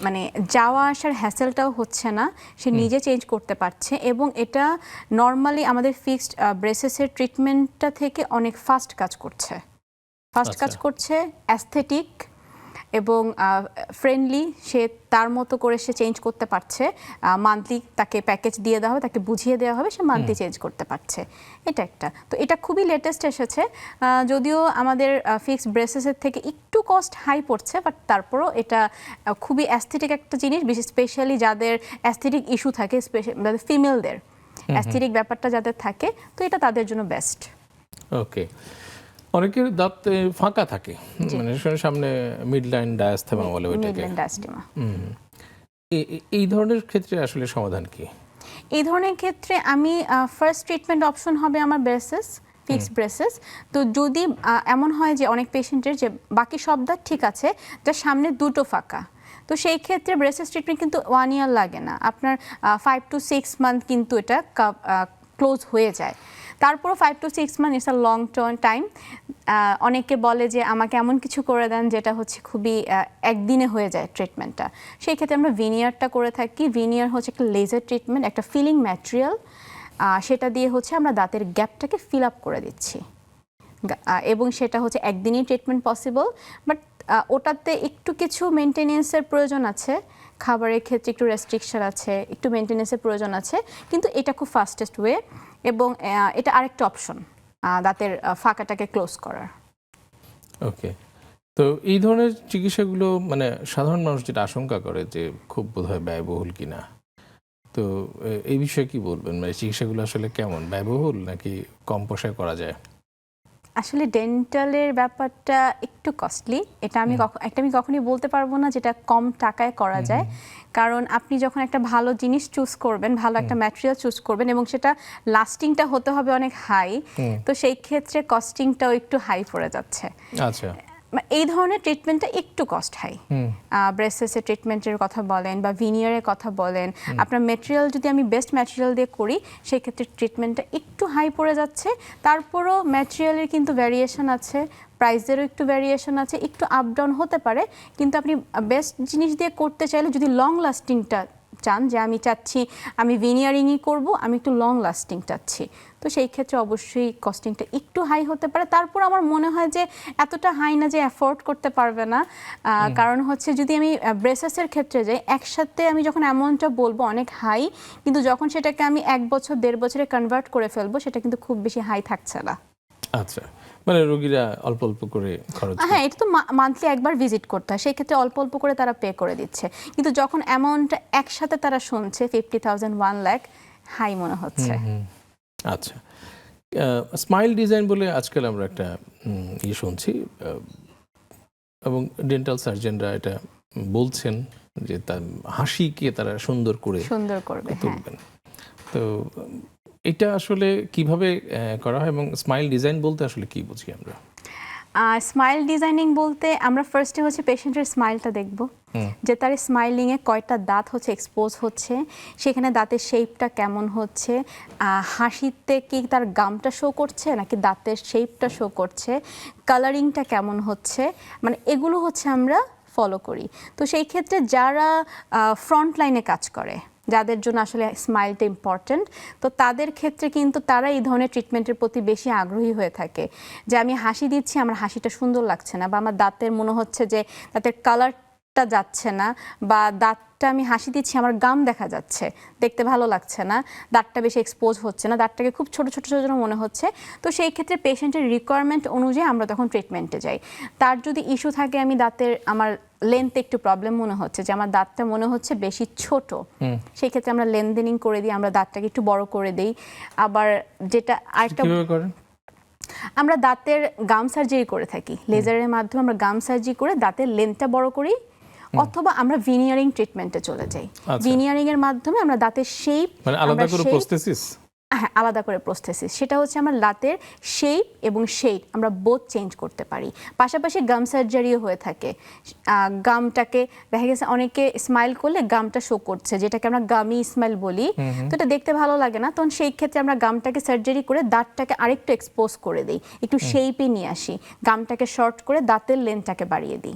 মানে যাওয়া আসার হ্যাসেলটাও হচ্ছে না, সে নিজে চেঞ্জ করতে পারছে। এবং এটা নর্মালি আমাদের ফিক্সড ব্রেসেসের ট্রিটমেন্টটা থেকে অনেক ফাস্ট কাজ করছে, অ্যাস্থেটিক এবং ফ্রেন্ডলি, সে তার মতো করে সে চেঞ্জ করতে পারছে। মান্থলি তাকে প্যাকেজ দিয়ে দেওয়া হবে, তাকে বুঝিয়ে দেওয়া হবে, সে মান্থলি চেঞ্জ করতে পারছে। এটা একটা, তো এটা খুবই লেটেস্ট এসেছে। যদিও আমাদের ফিক্সড ব্রেসেসের থেকে একটু কস্ট হাই পড়ছে, বাট তারপরও এটা খুবই অ্যাস্থেটিক একটা জিনিস, বিশেষ স্পেশালি যাদের অ্যাস্থেটিক ইস্যু থাকে, স্পেশালি ফিমেলদের অ্যাস্থেটিক ব্যাপারটা যাদের থাকে, তো এটা তাদের জন্য বেস্ট। ওকে, অনেকের দাঁত ফাঁকা থাকে, মানে সামনে মিড লাইন ডায়াস্থেমা বলে ওইটাকে। এই ধরনের ক্ষেত্রে আসলে সমাধান কি? এই ধরনের ক্ষেত্রে আমি ফার্স্ট ট্রিটমেন্ট অপশন হবে আমার ব্রেসেস, ফিক্সড ব্রেসেস। তো যদি এমন হয় যে অনেক পেশেন্টের যে বাকি সব দাঁত ঠিক আছে, যার সামনে দুটো ফাঁকা, তো সেই ক্ষেত্রে ব্রেসেস ট্রিটমেন্ট কিন্তু 1 ইয়ার লাগে না, আপনার 5 to 6 মান্থ কিন্তু এটা ক্লোজ হয়ে যায়। তারপরও 5 to 6 month it's a long term time. অনেকে বলে যে আমাকে এমন কিছু করে দেন যেটা হচ্ছে খুবই একদিনে হয়ে যায় ট্রিটমেন্টটা। সেই ক্ষেত্রে আমরা ভিনিয়ারটা করে থাকি। ভিনিয়ার হচ্ছে একটা লেজার ট্রিটমেন্ট, একটা ফিলিং ম্যাটেরিয়াল, সেটা দিয়ে হচ্ছে আমরা দাঁতের গ্যাপটাকে ফিল আপ করে দিচ্ছি, এবং সেটা হচ্ছে একদিনই ট্রিটমেন্ট পসিবল। বাট ওটাতে একটু কিছু মেনটেনেন্সের প্রয়োজন আছে, খাবারের ক্ষেত্রে একটু রেস্ট্রিকশন আছে, একটু মেনটেনেন্সের প্রয়োজন আছে, কিন্তু এটা খুব ফাস্টেস্ট ওয়ে, এবং এটা আরেকটা অপশন দাঁতের ফাঁকাটাকে ক্লোজ করার। ওকে, তো এই ধরনের চিকিৎসাগুলো মানে সাধারণ মানুষ যেটা আশঙ্কা করে যে খুব বোধহয় ব্যয়বহুল কিনা, তো এই বিষয়ে কি বলবেন? মানে চিকিৎসাগুলো আসলে কেমন, ব্যয়বহুল নাকি কম পয়সায় করা যায়? আসলে ডেন্টালের ব্যাপারটা একটু কস্টলি, এটা আমি কখনোই বলতে পারবো না যেটা কম টাকায় করা যায়। কারণ আপনি যখন একটা ভালো জিনিস চুজ করবেন, ভালো একটা ম্যাটেরিয়াল চুজ করবেন, এবং সেটা লাস্টিংটা হতে হবে অনেক হাই, তো সেই ক্ষেত্রে কস্টিংটাও একটু হাই পড়ে যাচ্ছে। আচ্ছা, এই ধরনের ট্রিটমেন্টটা একটু কস্ট হাই। ব্রেসেসের ট্রিটমেন্টের কথা বলেন বা ভিনিয়ারের কথা বলেন, আপনার ম্যাটেরিয়াল যদি আমি বেস্ট ম্যাটেরিয়াল দিয়ে করি, সেই ক্ষেত্রে ট্রিটমেন্টটা একটু হাই পড়ে যাচ্ছে। তারপরও ম্যাটেরিয়ালের কিন্তু ভ্যারিয়েশন আছে, প্রাইসেরও একটু ভ্যারিয়েশন আছে, একটু আপ ডাউন হতে পারে। কিন্তু আপনি বেস্ট জিনিস দিয়ে করতে চাইলে, যদি লং লাস্টিংটা চান, যে আমি চাচ্ছি আমি ভিনিয়ারিংই করব, আমি একটু লং লাস্টিং চাচ্ছি, তো সেই ক্ষেত্রে অবশ্যই কস্টিংটা একটু হাই হতে পারে। তারপর আমার মনে হয় যে এতটা হাই না যে অ্যাফোর্ড করতে পারবে না। কারণ হচ্ছে যদি আমি ব্রেসেসের ক্ষেত্রে যাই, একসাথে আমি যখন অ্যামাউন্টটা বলবো অনেক হাই, কিন্তু যখন সেটাকে আমি 1 বছর 1.5 বছরে কনভার্ট করে ফেলবো, সেটা কিন্তু খুব বেশি হাই থাকছে না। আচ্ছা, মানে রোগীরা অল্প অল্প করে খরচ। হ্যাঁ, এটা তো মান্থলি একবার ভিজিট করতে হয়, সেই ক্ষেত্রে অল্প অল্প করে তারা পে করে দিচ্ছে। কিন্তু যখন অ্যামাউন্টটা একসাথে তারা শুনছে 50,000 1 লাখ, হাই মনে হচ্ছে। আচ্ছা, স্মাইল ডিজাইন বলে আজকাল আমরা একটা ইয়ে শুনছি, এবং ডেন্টাল সার্জনরা এটা বলছেন যে তার হাসিকে তারা সুন্দর করবে, তুলবেন। তো এটা আসলে কিভাবে করা হয়, এবং স্মাইল ডিজাইন বলতে আসলে কি বুঝি আমরা? স্মাইল ডিজাইনিং বলতে আমরা ফার্স্টে হচ্ছে পেশেন্টের স্মাইলটা দেখব, যে তার স্মাইলিংয়ে কয়টা দাঁত হচ্ছে এক্সপোজ হচ্ছে, সেখানে দাঁতের শেপটা কেমন হচ্ছে, হাসিতে কি তার গামটা শো করছে নাকি দাঁতের শেপটা শো করছে, কালারিংটা কেমন হচ্ছে, মানে এগুলো হচ্ছে আমরা ফলো করি। তো সেই ক্ষেত্রে যারা ফ্রন্ট লাইনে কাজ করে, যাদের জন্য আসলে স্মাইলটা ইম্পর্ট্যান্ট, তো তাদের ক্ষেত্রে কিন্তু তারা এই ধরনের ট্রিটমেন্টের প্রতি বেশি আগ্রহী হয়ে থাকে, যে আমি হাসি দিচ্ছি, আমার হাসিটা সুন্দর লাগছে না, বা আমার দাঁতের মনে হচ্ছে যে দাঁতের কালারটা যাচ্ছে না, বা দাঁতটা আমি হাসি দিচ্ছি, আমার গাম দেখা যাচ্ছে, দেখতে ভালো লাগছে না, দাঁতটা বেশি এক্সপোজ হচ্ছে না, দাঁতটাকে খুব ছোট ছোট ছোট মনে হচ্ছে। তো সেই ক্ষেত্রে পেশেন্টের রিকোয়ারমেন্ট অনুযায়ী আমরা তখন ট্রিটমেন্টে যাই। তার যদি ইস্যু থাকে, আমি দাঁতের আমার লেন্থে একটু প্রবলেম মনে হচ্ছে, যে আমার দাঁতটা মনে হচ্ছে বেশি ছোট, সেই ক্ষেত্রে আমরা লেন্থেনিং করে দিই, আমরা দাঁতটাকে একটু বড় করে দিই। আবার যেটা আরেকটা, আমরা দাঁতের গাম সার্জারি করে থাকি, লেজারের মাধ্যমে আমরা গাম সার্জারি করে দাঁতের লেন্থটা বড় করি, অথবা আমরা ভিনিয়ারিং ট্রিটমেন্টে চলে যাই। ভিনিয়ারিং এর মাধ্যমে আমরা দাঁতের শেপ, মানে আলাদা করে প্রস্থেসিস, হ্যাঁ আলাদা করে প্রস্থেসিস, সেটা হচ্ছে আমরা দাঁতের শেপ এবং শেড আমরা বোথ চেঞ্জ করতে পারি। পাশাপাশি গাম সার্জারিও হয়ে থাকে, গামটাকে দেখা গেছে অনেকে স্মাইল করলে গামটা শো করছে, যেটাকে আমরা গামি স্মাইল বলি, তো এটা দেখতে ভালো লাগে না, তখন সেই ক্ষেত্রে আমরা গামটাকে সার্জারি করে দাঁতটাকে আরেকটু এক্সপোজ করে দিই, একটু শেপে নিয়ে আসি, গামটাকে শর্ট করে দাঁতের লেন্থটাকে বাড়িয়ে দিই।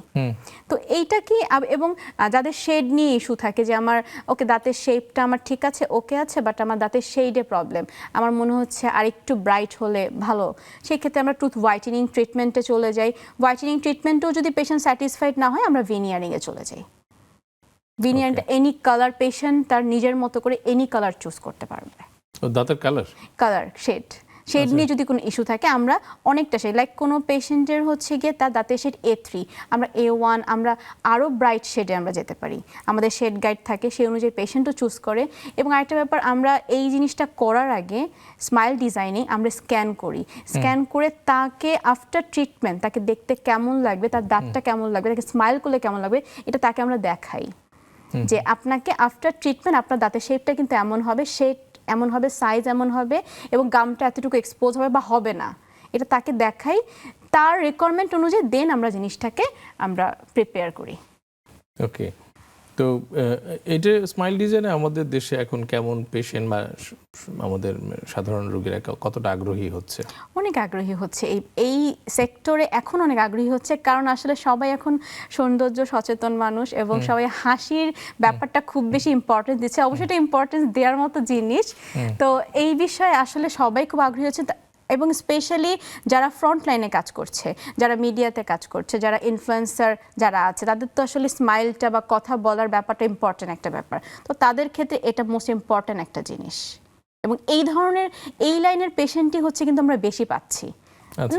তো এইটা কি, এবং যাদের শেড নিয়ে ইস্যু থাকে, যে আমার ওকে দাঁতের শেপটা আমার ঠিক আছে, ওকে আছে, বাট আমার দাঁতের শেডে প্রবলেম, আমার মনে হচ্ছে আর একটু ব্রাইট হলে ভালো, সেই ক্ষেত্রে আমরা টুথ হোয়াইটেনিং ট্রিটমেন্টে চলে যাই। হোয়াইটেনিং ট্রিটমেন্টেও যদি পেশেন্ট স্যাটিসফাইড না হয় আমরা ভেনিয়ারিংয়ে চলে যাই। ভেনিয়ারিংটা এনি কালার, পেশেন্ট তার নিজের মতো করে এনি কালার চুজ করতে পারবে। দাঁতের কালার শেড নিয়ে যদি কোনো ইস্যু থাকে আমরা অনেকটা শেড, লাইক কোনো পেশেন্টের হচ্ছে গিয়ে তার দাঁতের শেড A3, আমরা A1, আমরা আরও ব্রাইট শেডে আমরা যেতে পারি। আমাদের শেড গাইড থাকে, সেই অনুযায়ী পেশেন্টও চুজ করে। এবং আরেকটা ব্যাপার, আমরা এই জিনিসটা করার আগে স্মাইল ডিজাইনিং আমরা স্ক্যান করি। স্ক্যান করে তাকে আফটার ট্রিটমেন্ট তাকে দেখতে কেমন লাগবে, তার দাঁতটা কেমন লাগবে, তাকে স্মাইল করলে কেমন লাগবে, এটা তাকে আমরা দেখাই যে আপনাকে আফটার ট্রিটমেন্ট আপনার দাঁতের শেপটা কিন্তু এমন হবে, শেড এমন হবে, সাইজ এমন হবে এবং গামটা এতটুকু এক্সপোজ হবে বা হবে না, এটা তাকে দেখাই। তার রিকোয়ারমেন্ট অনুযায়ী দেন আমরা জিনিসটাকে আমরা প্রিপেয়ার করি। ওকে, তো এটা স্মাইল ডিজাইনে আমাদের দেশে এখন কেমন পেশেন্ট বা আমাদের সাধারণ রোগীরা কতটা আগ্রহী হচ্ছে? অনেক আগ্রহী হচ্ছে এই সেক্টরে, এখন অনেক আগ্রহী হচ্ছে, কারণ আসলে সবাই এখন সৌন্দর্য সচেতন মানুষ এবং সবাই হাসির ব্যাপারটা খুব বেশি ইম্পর্টেন্স দিচ্ছে। অবশ্যই এটা ইম্পর্টেন্স দেওয়ার মতো জিনিস। তো এই বিষয়ে আসলে সবাই খুব আগ্রহী হচ্ছে, এবং স্পেশালি যারা ফ্রন্ট লাইনে কাজ করছে, যারা মিডিয়াতে কাজ করছে, যারা ইনফ্লুয়েন্সার যারা আছে, তাদের তো আসলে স্মাইলটা বা কথা বলার ব্যাপারটা ইম্পর্টেন্ট একটা ব্যাপার। তো তাদের ক্ষেত্রে এটা মোস্ট ইম্পর্টেন্ট একটা জিনিস। এবং এই ধরনের এই লাইনের পেশেন্টই হচ্ছে কিন্তু আমরা বেশি পাচ্ছি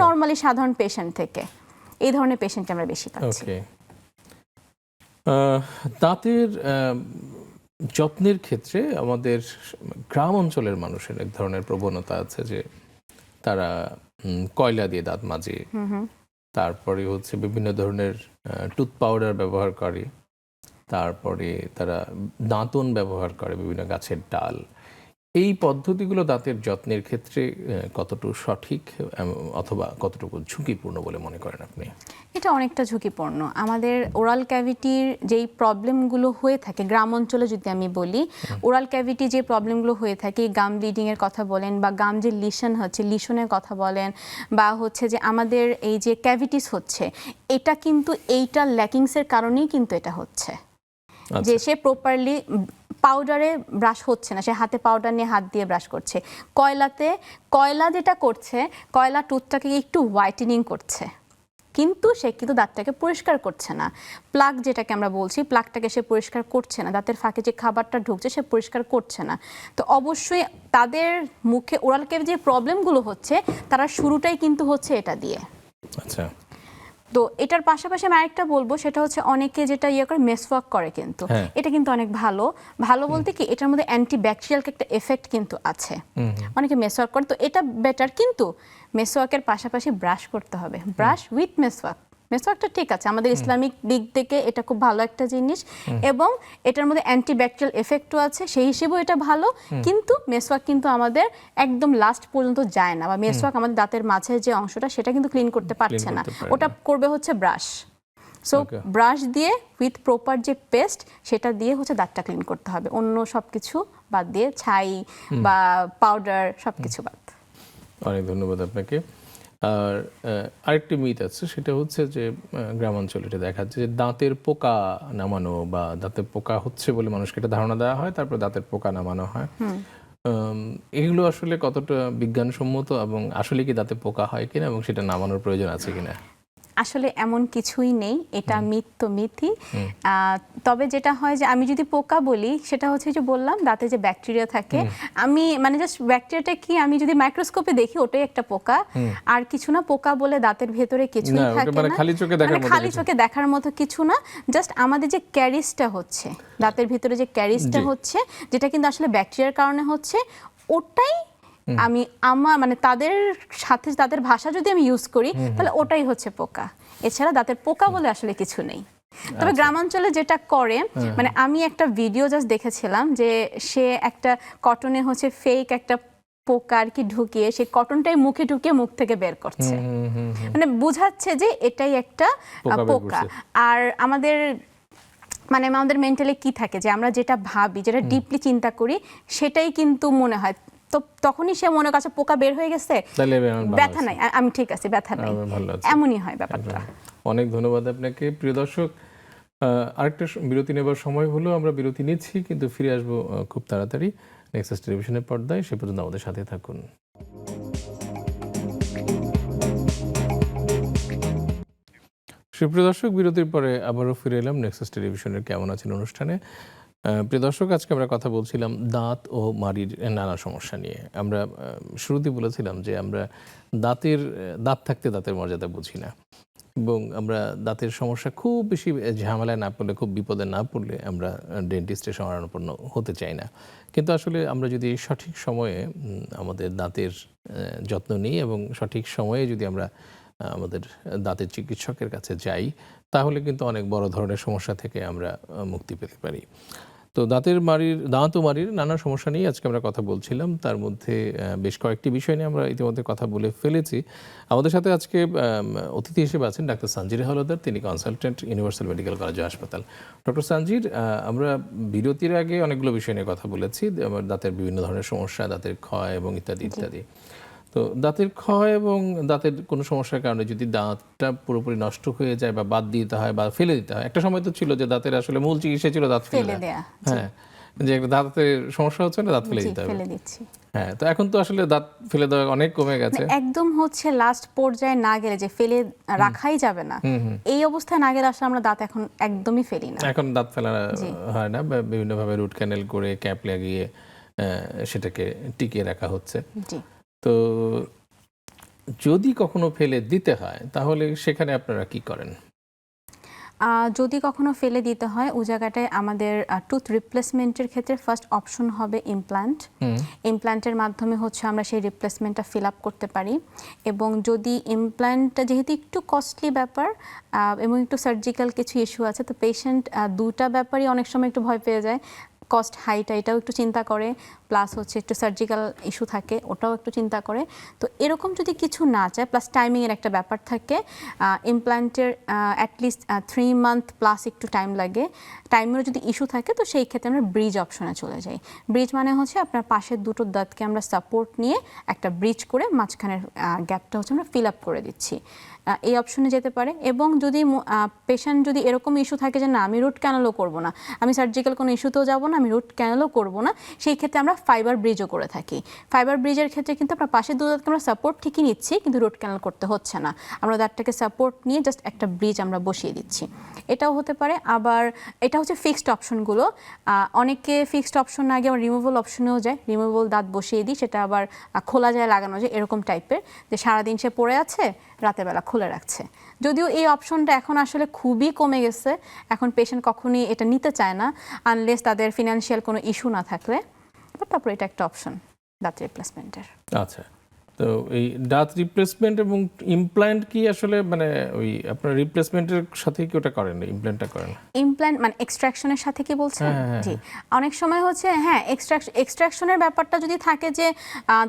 নর্মালি সাধারণ পেশেন্ট থেকে, এই ধরনের পেশেন্ট আমরা বেশি পাচ্ছি। দাঁতের যত্নের ক্ষেত্রে আমাদের গ্রাম অঞ্চলের মানুষের এক ধরনের প্রবণতা আছে যে তারা কয়লা দিয়ে দাঁত মাজে, তারপরে হচ্ছে বিভিন্ন ধরনের টুথ পাউডার ব্যবহার করে, তারপরে তারা দাঁতন ব্যবহার করে বিভিন্ন গাছের ডাল। এই পদ্ধতিগুলো দাঁতের যত্নের ক্ষেত্রে কতটুকু সঠিক অথবা কতটুকু ঝুঁকিপূর্ণ বলে মনে করেন আপনি? এটা অনেকটা ঝুঁকিপূর্ণ। আমাদের ওরাল ক্যাভিটির যেই প্রবলেমগুলো হয়ে থাকে গ্রাম অঞ্চলে, যদি আমি বলি ওরাল ক্যাভিটি যে প্রবলেমগুলো হয়ে থাকে, গাম ব্লিডিংয়ের কথা বলেন বা গাম যে লিশন হচ্ছে লিশনের কথা বলেন, বা হচ্ছে যে আমাদের এই যে ক্যাভিটিস হচ্ছে, এটা কিন্তু এইটা ল্যাকিংসের কারণেই কিন্তু এটা হচ্ছে। যে সে প্রপারলি পাউডারে ব্রাশ হচ্ছে না, সে হাতে পাউডার নিয়ে হাত দিয়ে ব্রাশ করছে। কয়লা যেটা করছে, কয়লা টুথটাকে একটু হোয়াইটেনিং করছে, কিন্তু সে কিন্তু দাঁতটাকে পরিষ্কার করছে না। প্লাগ যেটাকে আমরা বলছি, প্লাগটাকে সে পরিষ্কার করছে না, দাঁতের ফাঁকে যে খাবারটা ঢুকছে সে পরিষ্কার করছে না। তো অবশ্যই তাদের মুখে ওরাল ক্যাভিটি যে প্রবলেমগুলো হচ্ছে, তারা শুরুটাই কিন্তু হচ্ছে এটা দিয়ে। আচ্ছা, তো এটার পাশাপাশি আমি আরেকটা বলবো, সেটা হচ্ছে অনেকে যেটা করে মেসওয়াক করে, কিন্তু এটা কিন্তু অনেক ভালো বলতে কি এটার মধ্যে অ্যান্টি ব্যাকটেরিয়াল একটা এফেক্ট কিন্তু আছে। অনেকে মেসওয়াক করে, তো এটা বেটার, কিন্তু মেসওয়াকের পাশাপাশি ব্রাশ করতে হবে, ব্রাশ উইথ মেসওয়াকটা ঠিক আছে, আমাদের ইসলামিক দিক থেকে এটা খুব ভালো একটা জিনিস, এবং এটার মধ্যে অ্যান্টি ব্যাকটেরিয়াল এফেক্টও আছে, সেই হিসেবেও এটা ভালো। কিন্তু মেসওয়াক কিন্তু আমাদের একদম লাস্ট পর্যন্ত যায় না, বা মেসওয়াক আমাদের দাঁতের মাঝের যে অংশটা সেটা কিন্তু ক্লিন করতে পারছে না, ওটা করবে হচ্ছে ব্রাশ। সো ব্রাশ দিয়ে উইথ প্রপার যে পেস্ট সেটা দিয়ে হচ্ছে দাঁতটা ক্লিন করতে হবে, অন্য সবকিছু বাদ দিয়ে, ছাই বা পাউডার সবকিছু বাদ। অনেক ধন্যবাদ আপনাকে। আর আরেকটি মিথ আছে, সেটা হচ্ছে যে গ্রামাঞ্চলে এটা দেখা যাচ্ছে যে দাঁতের পোকা নামানো বা দাঁতের পোকা হচ্ছে বলে মানুষকে একটা ধারণা দেওয়া হয়, তারপর দাঁতের পোকা নামানো হয়। এগুলো আসলে কতটা বিজ্ঞানসম্মত এবং আসলে কি দাঁতে পোকা হয় কিনা এবং সেটা নামানোর প্রয়োজন আছে কিনা? আসলে এমন কিছুই নেই, এটা মিথ তো মিথই। তবে যেটা হয় যে আমি যদি পোকা বলি, সেটা হচ্ছে যে বললাম দাঁতে যে ব্যাকটেরিয়া থাকে, আমি মানে জাস্ট ব্যাকটেরিয়াটা কি আমি যদি মাইক্রোস্কোপে দেখি ওটাই একটা পোকা, আর কিছু না। পোকা বলে দাঁতের ভেতরে কিছুই থাকে না, খালি চোখে দেখার মতো কিছু না। জাস্ট আমাদের যে ক্যারিসটা হচ্ছে দাঁতের ভিতরে, যে ক্যারিসটা হচ্ছে, যেটা কিন্তু আসলে ব্যাকটেরিয়ার কারণে হচ্ছে, ওটাই আমি আমার মানে তাদের সাথে তাদের ভাষা যদি আমি ইউজ করি তাহলে ওটাই হচ্ছে পোকা। এছাড়া দাঁতের পোকা বলে আসলে কিছু নেই। তবে গ্রামাঞ্চলে যেটা করে, মানে আমি একটা ভিডিও জাস্ট দেখেছিলাম যে সে একটা কটনে হচ্ছে ফেক একটা পোকা আর কি ঢুকিয়ে সেই কটনটাই মুখে ঢুকিয়ে মুখ থেকে বের করছে, মানে বুঝাচ্ছে যে এটাই একটা পোকা। আর আমাদের মেন্টালি কি থাকে যে আমরা যেটা ভাবি, যেটা ডিপলি চিন্তা করি, সেটাই কিন্তু মনে হয়। তো তখনই সে মনে করছে পোকা বের হয়ে গেছে, ব্যথা নাই, আমি ঠিক আছে, ব্যথা নাই, এমনই হয় ব্যাপারটা। অনেক ধন্যবাদ আপনাকে। প্রিয় দর্শক, আরেকটা বিরতি নেবার সময় হলো, আমরা বিরতি নিচ্ছি কিন্তু ফিরে আসবো খুব তাড়াতাড়ি নেক্সাস টেলিভিশনের পর্দায়। সে পর্যন্ত আমাদের সাথে থাকুন। সুপ্রিয় দর্শক, বিরতির পরে আবারও ফিরে এলাম নেক্সাস টেলিভিশনের কেমন আছেন অনুষ্ঠানে। প্রিয় দর্শক, আজকে আমরা কথা বলছিলাম দাঁত ও মাড়ির নানা সমস্যা নিয়ে। আমরা শুরুতেই বলেছিলাম যে আমরা দাঁত থাকতে দাঁতের মর্যাদা বুঝি না, এবং আমরা দাঁতের সমস্যা খুব বেশি ঝামেলায় না পড়লে, খুব বিপদে না পড়লে আমরা ডেন্টিস্টের শরণাপন্ন হতে চাই না। কিন্তু আসলে আমরা যদি সঠিক সময়ে আমাদের দাঁতের যত্ন নিই এবং সঠিক সময়ে যদি আমরা আমাদের দাঁতের চিকিৎসকের কাছে যাই, তাহলে কিন্তু অনেক বড় ধরনের সমস্যা থেকে আমরা মুক্তি পেতে পারি। তো দাঁত ও মাড়ির নানা সমস্যা নিয়ে আজকে আমরা কথা বলছিলাম। তার মধ্যে বেশ কয়েকটি বিষয় নিয়ে আমরা ইতিমধ্যে কথা বলে ফেলেছি। আমাদের সাথে আজকে অতিথি হিসেবে আছেন ডাক্তার সানজির হাওলাদার, তিনি কনসালটেন্ট, ইউনিভার্সাল মেডিকেল কলেজ হাসপাতাল। ডক্টর সানজির, আমরা বিরতির আগে অনেকগুলো বিষয় নিয়ে কথা বলেছি, আমার দাঁতের বিভিন্ন ধরনের সমস্যা, দাঁতের ক্ষয় এবং ইত্যাদি ইত্যাদি। তো দাঁতের ক্ষয় এবং দাঁতের কোনো সমস্যার কারণে যদি দাঁতটা পুরোপুরি নষ্ট হয়ে যায় বা বাদ দিতে হয় বা ফেলে দিতে হয়, একটা সময় তো ছিল যে দাঁতের আসলে মূল চিকিৎসা ছিল দাঁত ফেলে দেওয়া। হ্যাঁ, যে একটা দাঁতের সমস্যা হচ্ছে না, দাঁত ফেলে দিতে হবে। হ্যাঁ, তো এখন তো আসলে দাঁত ফেলে দেওয়া অনেক কমে গেছে। একদম হচ্ছে লাস্ট পর্যায়ে না গেলে যে ফেলে রাখাই যাবে না, এই অবস্থায় না গেলে আসলে আমরা দাঁত এখন একদমই ফেলি না। এখন দাঁত ফেলা হয় না, বিভিন্নভাবে রুট ক্যানেল করে ক্যাপ লাগিয়ে সেটাকে টিকিয়ে রাখা হচ্ছে। জি। তো যদি কখনো ফেলে দিতে হয় তাহলে সেখানে আপনারা কি করেন? যদি কখনো ফেলে দিতে হয়, ওই জায়গাটায় আমাদের টুথ রিপ্লেসমেন্টের ক্ষেত্রে ফার্স্ট অপশন হবে ইমপ্ল্যান্ট। ইমপ্ল্যান্টের মাধ্যমে হচ্ছে আমরা সেই রিপ্লেসমেন্টটা ফিল আপ করতে পারি। এবং যদি ইমপ্ল্যান্টটা যেহেতু একটু কস্টলি ব্যাপার এবং একটু সার্জিক্যাল কিছু ইস্যু আছে, তো পেশেন্ট দুটা ব্যাপারই অনেক সময় একটু ভয় পেয়ে যায়। কস্ট হাইটা এটাও একটু চিন্তা করে, প্লাস হচ্ছে একটু সার্জিক্যাল ইস্যু থাকে ওটাও একটু চিন্তা করে। তো এরকম যদি কিছু না চায়, প্লাস টাইমিংয়ের একটা ব্যাপার থাকে, ইমপ্ল্যান্টের অ্যাটলিস্ট 3 মান্থ প্লাস একটু টাইম লাগে। টাইমেরও যদি ইস্যু থাকে তো সেই ক্ষেত্রে আমরা ব্রিজ অপশনে চলে যাই। ব্রিজ মানে হচ্ছে আপনার পাশের দুটো দাঁতকে আমরা সাপোর্ট নিয়ে একটা ব্রিজ করে মাঝখানের গ্যাপটা হচ্ছে আমরা ফিল আপ করে দিচ্ছি। এই অপশনে যেতে পারে। এবং যদি পেশেন্ট যদি এরকম ইস্যু থাকে যে না আমি রুট ক্যানেলও করবো না, আমি সার্জিক্যাল কোনো ইস্যুতেও যাবো না, আমি রুট ক্যানেলও করবো না, সেই ক্ষেত্রে আমরা ফাইবার ব্রিজও করে থাকি। ফাইবার ব্রিজের ক্ষেত্রে কিন্তু আপনার পাশের দু দাঁতকে আমরা সাপোর্ট ঠিকই নিচ্ছি, কিন্তু রুট ক্যানেল করতে হচ্ছে না, আমরা দাঁতটাকে সাপোর্ট নিয়ে জাস্ট একটা ব্রিজ আমরা বসিয়ে দিচ্ছি। এটাও হতে পারে। আবার এটা হচ্ছে ফিক্সড অপশনগুলো। অনেকে ফিক্সড অপশন না গিয়ে আবার রিমুভাল অপশনেও যায়, রিমুভাল দাঁত বসিয়ে দিই, সেটা আবার খোলা যায়, লাগানো যায়, এরকম টাইপের, যে সারাদিন সে পড়ে আছে, রাতের বেলা খুলে রাখছে। যদিও এই অপশনটা এখন আসলে খুবই কমে গেছে, এখন পেশেন্ট কখনই এটা নিতে চায় না আনলেস তাদের ফিনান্সিয়াল কোনো ইস্যু না থাকলে। তারপর এটা একটা অপশন দাঁত রিপ্লেসমেন্টের। আচ্ছা, তো এই দাঁত রিপ্লেসমেন্ট এবং ইমপ্ল্যান্ট কি আসলে মানে ওই আপনার রিপ্লেসমেন্টের সাথে কি ওটা করেন, ইমপ্ল্যান্টটা করেন? ইমপ্ল্যান্ট মানে এক্সট্রাকশনের সাথে কি বলছেন? জি, অনেক সময় হচ্ছে হ্যাঁ এক্সট্রাকশনের ব্যাপারটা যদি থাকে যে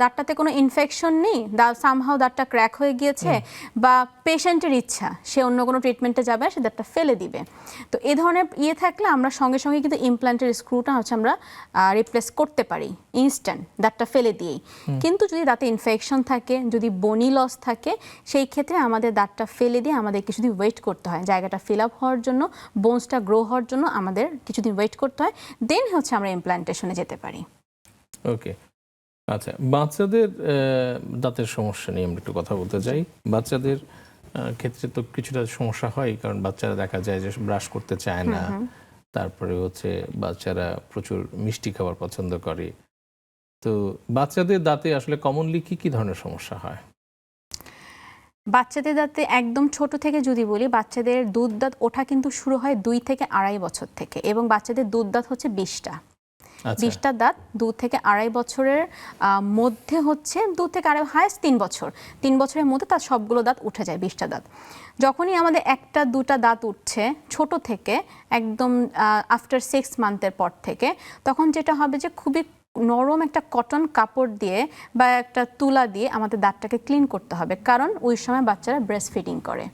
দাঁতটাতে কোনো ইনফেকশন নেই, সামহাও দাঁতটা ক্র্যাক হয়ে গিয়েছে, বা পেশেন্টের ইচ্ছা সে অন্য কোনো ট্রিটমেন্টে যাবে, সে দাঁতটা ফেলে দিবে, তো এই ধরনের থাকলে আমরা সঙ্গে সঙ্গে কিন্তু ইমপ্ল্যান্টের স্ক্রুটা হচ্ছে আমরা রিপ্লেস করতে পারি ইনস্ট্যান্ট, দাঁতটা ফেলে দিয়েই। কিন্তু যদি দাঁতে ইনফেকশন থাকে, যদি বনি লস থাকে, সেই ক্ষেত্রে আমাদের দাঁতটা ফেলে দিয়ে আমাদের কিছুদিন ওয়েট করতে হয়, জায়গাটা ফিল আপ হওয়ার জন্য, বোনসটা গ্রো হওয়ার জন্য আমাদের কিছুদিন ওয়েট করতে হয়, দেন হচ্ছে আমরা ইমপ্ল্যান্টেশনে যেতে পারি। ওকে, আচ্ছা, বাচ্চাদের দাঁতের সমস্যা নিয়ে আমরা একটু কথা বলতে চাই। বাচ্চাদের ক্ষেত্রে তো কিছুটা সমস্যা হয়, কারণ বাচ্চারা দেখা যায় যে ব্রাশ করতে চায় না, তারপরে হচ্ছে বাচ্চারা প্রচুর মিষ্টি খাবার পছন্দ করে। তো বাচ্চাদের দাঁতে আসলে কমনলি কি কি ধরনের সমস্যা হয়? বাচ্চাদের দাঁতে একদম ছোট থেকে যদি বলি, বাচ্চাদের দুধ দাঁত ওঠা কিন্তু শুরু হয় 2 থেকে 2.5 বছর থেকে, এবং বাচ্চাদের দুধ দাঁত হচ্ছে 20টা। 20টা দাঁত 2 থেকে 2.5 বছরের মধ্যে হচ্ছে, 2 থেকে 2.5 হাইস্ট 3 বছর, 3 বছরের মধ্যে তার সবগুলো দাঁত উঠে যায়, 20টা দাঁত। যখনই আমাদের একটা দুটা দাঁত উঠছে ছোট থেকে, একদম আফটার 6 মান্থের পর থেকে, তখন যেটা হবে যে খুবই নরম একটা কটন কাপড় দিয়ে বা একটা তুলা দিয়ে আমাদের দাঁতটাকে ক্লিন করতে হবে, কারণ ওই সময় বাচ্চারা ব্রেস্ট ফিডিং করে।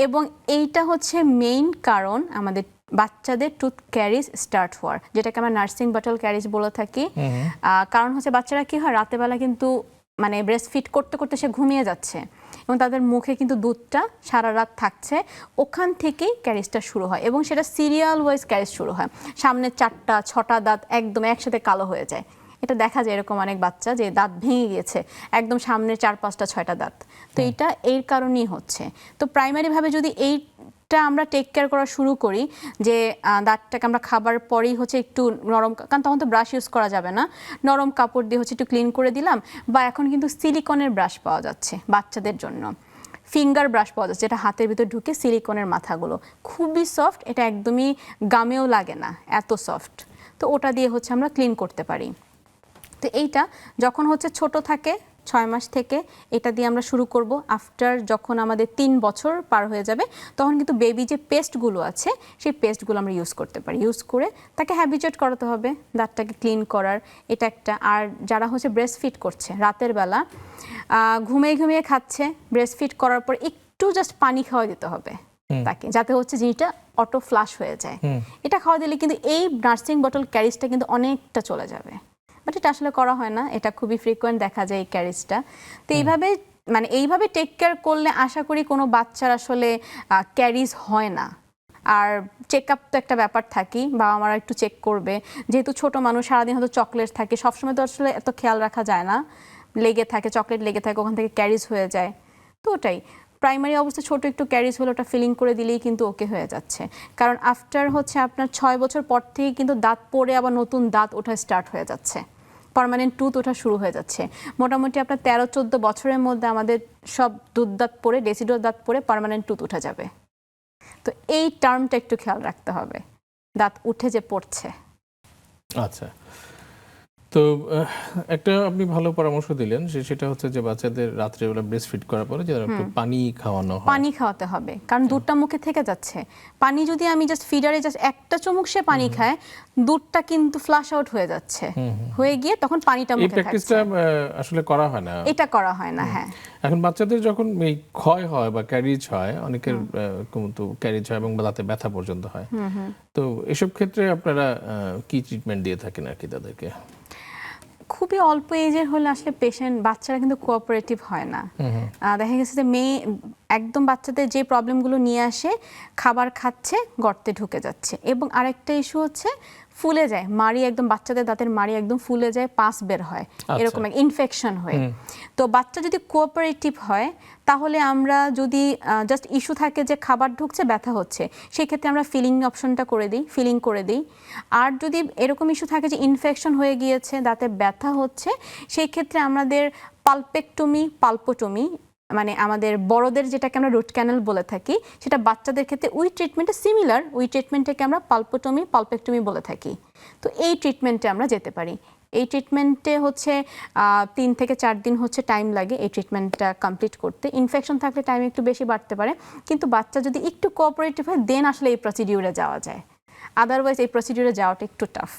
এবং এইটা হচ্ছে মেইন কারণ আমাদের বাচ্চাদের টুথ ক্যারিজ স্টার্ট হওয়ার, যেটাকে আমরা নার্সিং বটল ক্যারিজ বলে থাকি। কারণ হচ্ছে বাচ্চারা কি হয়, রাতের বেলা কিন্তু মানে ব্রেস্ট ফিড করতে করতে সে ঘুমিয়ে যাচ্ছে এবং তাদের মুখে কিন্তু দুধটা সারা রাত থাকছে, ওখান থেকেই ক্যারিজটা শুরু হয় এবং সেটা সিরিয়াল ওয়াইজ ক্যারিজ শুরু হয়। সামনে 4টা 6টা দাঁত একদম একসাথে কালো হয়ে যায়। এটা দেখা যায় এরকম অনেক বাচ্চা যে দাঁত ভেঙে গিয়েছে, একদম সামনে 4, 5টা 6টা দাঁত। তো এটা এর কারণেই হচ্ছে। তো প্রাইমারিভাবে যদি এইটা আমরা টেক কেয়ার করা শুরু করি, যে দাঁতটাকে আমরা খাবার পরেই হচ্ছে একটু নরম, কারণ তখন তো ব্রাশ ইউজ করা যাবে না, নরম কাপড় দিয়ে হচ্ছে একটু ক্লিন করে দিলাম, বা এখন কিন্তু সিলিকনের ব্রাশ পাওয়া যাচ্ছে বাচ্চাদের জন্য, ফিঙ্গার ব্রাশ পাওয়া যাচ্ছে যেটা হাতের ভিতর ঢুকে সিলিকনের মাথাগুলো খুবই সফট, এটা একদমই গামেও লাগে না, এত সফট। তো ওটা দিয়ে হচ্ছে আমরা ক্লিন করতে পারি। তো এইটা যখন হচ্ছে ছোট থাকে 6 মাস থেকে এটা দিয়ে আমরা শুরু করব। আফটার যখন আমাদের 3 বছর পার হয়ে যাবে তখন কিন্তু বেবি যে পেস্টগুলো আছে সেই পেস্টগুলো আমরা ইউজ করতে পারি। ইউজ করে তাকে হ্যাবিচুয়েট করাতে হবে দাঁতটাকে ক্লিন করার, এটা একটা। আর যারা হচ্ছে ব্রেস্ট ফিড করছে রাতের বেলা ঘুমিয়ে ঘুমিয়ে খাচ্ছে, ব্রেস্ট ফিড করার পর একটু জাস্ট পানি খাওয়া দিতে হবে তাকে, যাতে হচ্ছে জিনিসটা অটো ফ্লাশ হয়ে যায়। এটা খাওয়া দিলে কিন্তু এই নার্সিং বটল ক্যারিজটা কিন্তু অনেকটা চলে যাবে। বাট এটা আসলে করা হয় না, এটা খুবই ফ্রিকোয়েন্ট দেখা যায় এই ক্যারিজটা। তো এইভাবে মানে এইভাবে টেক কেয়ার করলে আশা করি কোনো বাচ্চার আসলে ক্যারিজ হয় না। আর চেক আপ তো একটা ব্যাপার থাকি, বাবা মারা একটু চেক করবে, যেহেতু ছোট মানুষ সারাদিন হয়তো চকলেট থাকে, সবসময় তো আসলে এত খেয়াল রাখা যায় না, লেগে থাকে চকলেট লেগে থাকে, ওখান থেকে ক্যারিজ হয়ে যায়। তো ওটাই প্রাইমারি অবস্থা ছোট একটু ক্যারিজ হলে ওটা ফিলিং করে দিলেই কিন্তু ওকে হয়ে যাচ্ছে। কারণ আফটার হচ্ছে আপনার 6 বছর পর থেকে কিন্তু দাঁত পড়ে আবার নতুন দাঁত ওঠা স্টার্ট হয়ে যাচ্ছে, পার্মানেন্ট টুথ ওঠা শুরু হয়ে যাচ্ছে। মোটামুটি আপনার 13-14 বছরের মধ্যে আমাদের সব দুধ দাঁত পড়ে, ডেসিডুয়াল দাঁত পড়ে পার্মানেন্ট টুথ উঠে যাবে। তো এই টার্মটা একটু খেয়াল রাখতে হবে, দাঁত উঠে যে পড়ছে। আচ্ছা, তো একটা আপনি ভালো পরামর্শ দিলেন, সেটা হচ্ছে যে বাচ্চাদের রাত্রেবেলা ব্রেস্ট ফিড করার পরে যেন একটু পানি খাওয়ানো হয়। পানি খাওয়াতে হবে, কারণ দুধটা মুখে থেকে যাচ্ছে। পানি যদি আমি জাস্ট ফিডারে জাস্ট একটা চুমুক সে পানি খায়, দুধটা কিন্তু ফ্লাশ আউট হয়ে যাচ্ছে, হয়ে গিয়ে তখন পানিটা এই মুখে থাকছে। প্র্যাকটিসটা আসলে করা হয় না। এটা করা হয় না, হ্যাঁ। এখন বাচ্চাদের যখন এই ক্ষয় হয় বা ক্যারিজ হয়, অনেকের কিন্তু ক্যারিজ হয় এবং দাঁতে ব্যথা পর্যন্ত হয়, তো এসব ক্ষেত্রে আপনারা কি ট্রিটমেন্ট দিয়ে থাকেন আর কি তাদেরকে? খুবই অল্প এজের হলে আসলে বাচ্চারা কিন্তু কোঅপারেটিভ হয় না। দেখা গেছে যে মেয়ে একদম বাচ্চাদের যে প্রবলেমগুলো নিয়ে আসে, খাবার খাচ্ছে গর্তে ঢুকে যাচ্ছে, এবং আরেকটা ইস্যু হচ্ছে ফুলে যায় মাড়ি, একদম বাচ্চাদের দাঁতের মাড়ি একদম ফুলে যায়, পাস বের হয়, এরকম এক ইনফেকশন হয়। তো বাচ্চা যদি কোঅপারেটিভ হয় তাহলে আমরা যদি জাস্ট ইস্যু থাকে যে খাবার ঢুকছে ব্যথা হচ্ছে, সেই ক্ষেত্রে আমরা ফিলিং অপশনটা ফিলিং করে দিই। আর যদি এরকম ইস্যু থাকে যে ইনফেকশন হয়ে গিয়েছে, দাঁতে ব্যথা হচ্ছে, সেই ক্ষেত্রে আমাদের পালপোটমি, মানে আমাদের বড়দের যেটাকে আমরা রুট ক্যানেল বলে থাকি, সেটা বাচ্চাদের ক্ষেত্রে ওই ট্রিটমেন্টে সিমিলার, ওই ট্রিটমেন্টটাকে আমরা পালপেক্টমি বলে থাকি। তো এই ট্রিটমেন্টে আমরা যেতে পারি। এই ট্রিটমেন্টে হচ্ছে 3 থেকে 4 দিন হচ্ছে টাইম লাগে এই ট্রিটমেন্টটা কমপ্লিট করতে। ইনফেকশন থাকলে টাইম একটু বেশি বাড়তে পারে, কিন্তু বাচ্চা যদি একটু কোঅপারেটিভ হয় দেন আসলে এই প্রসিডিউরে যাওয়া যায়, আদারওয়াইজ এই প্রসিডিউরে যাওয়াটা একটু টাফ।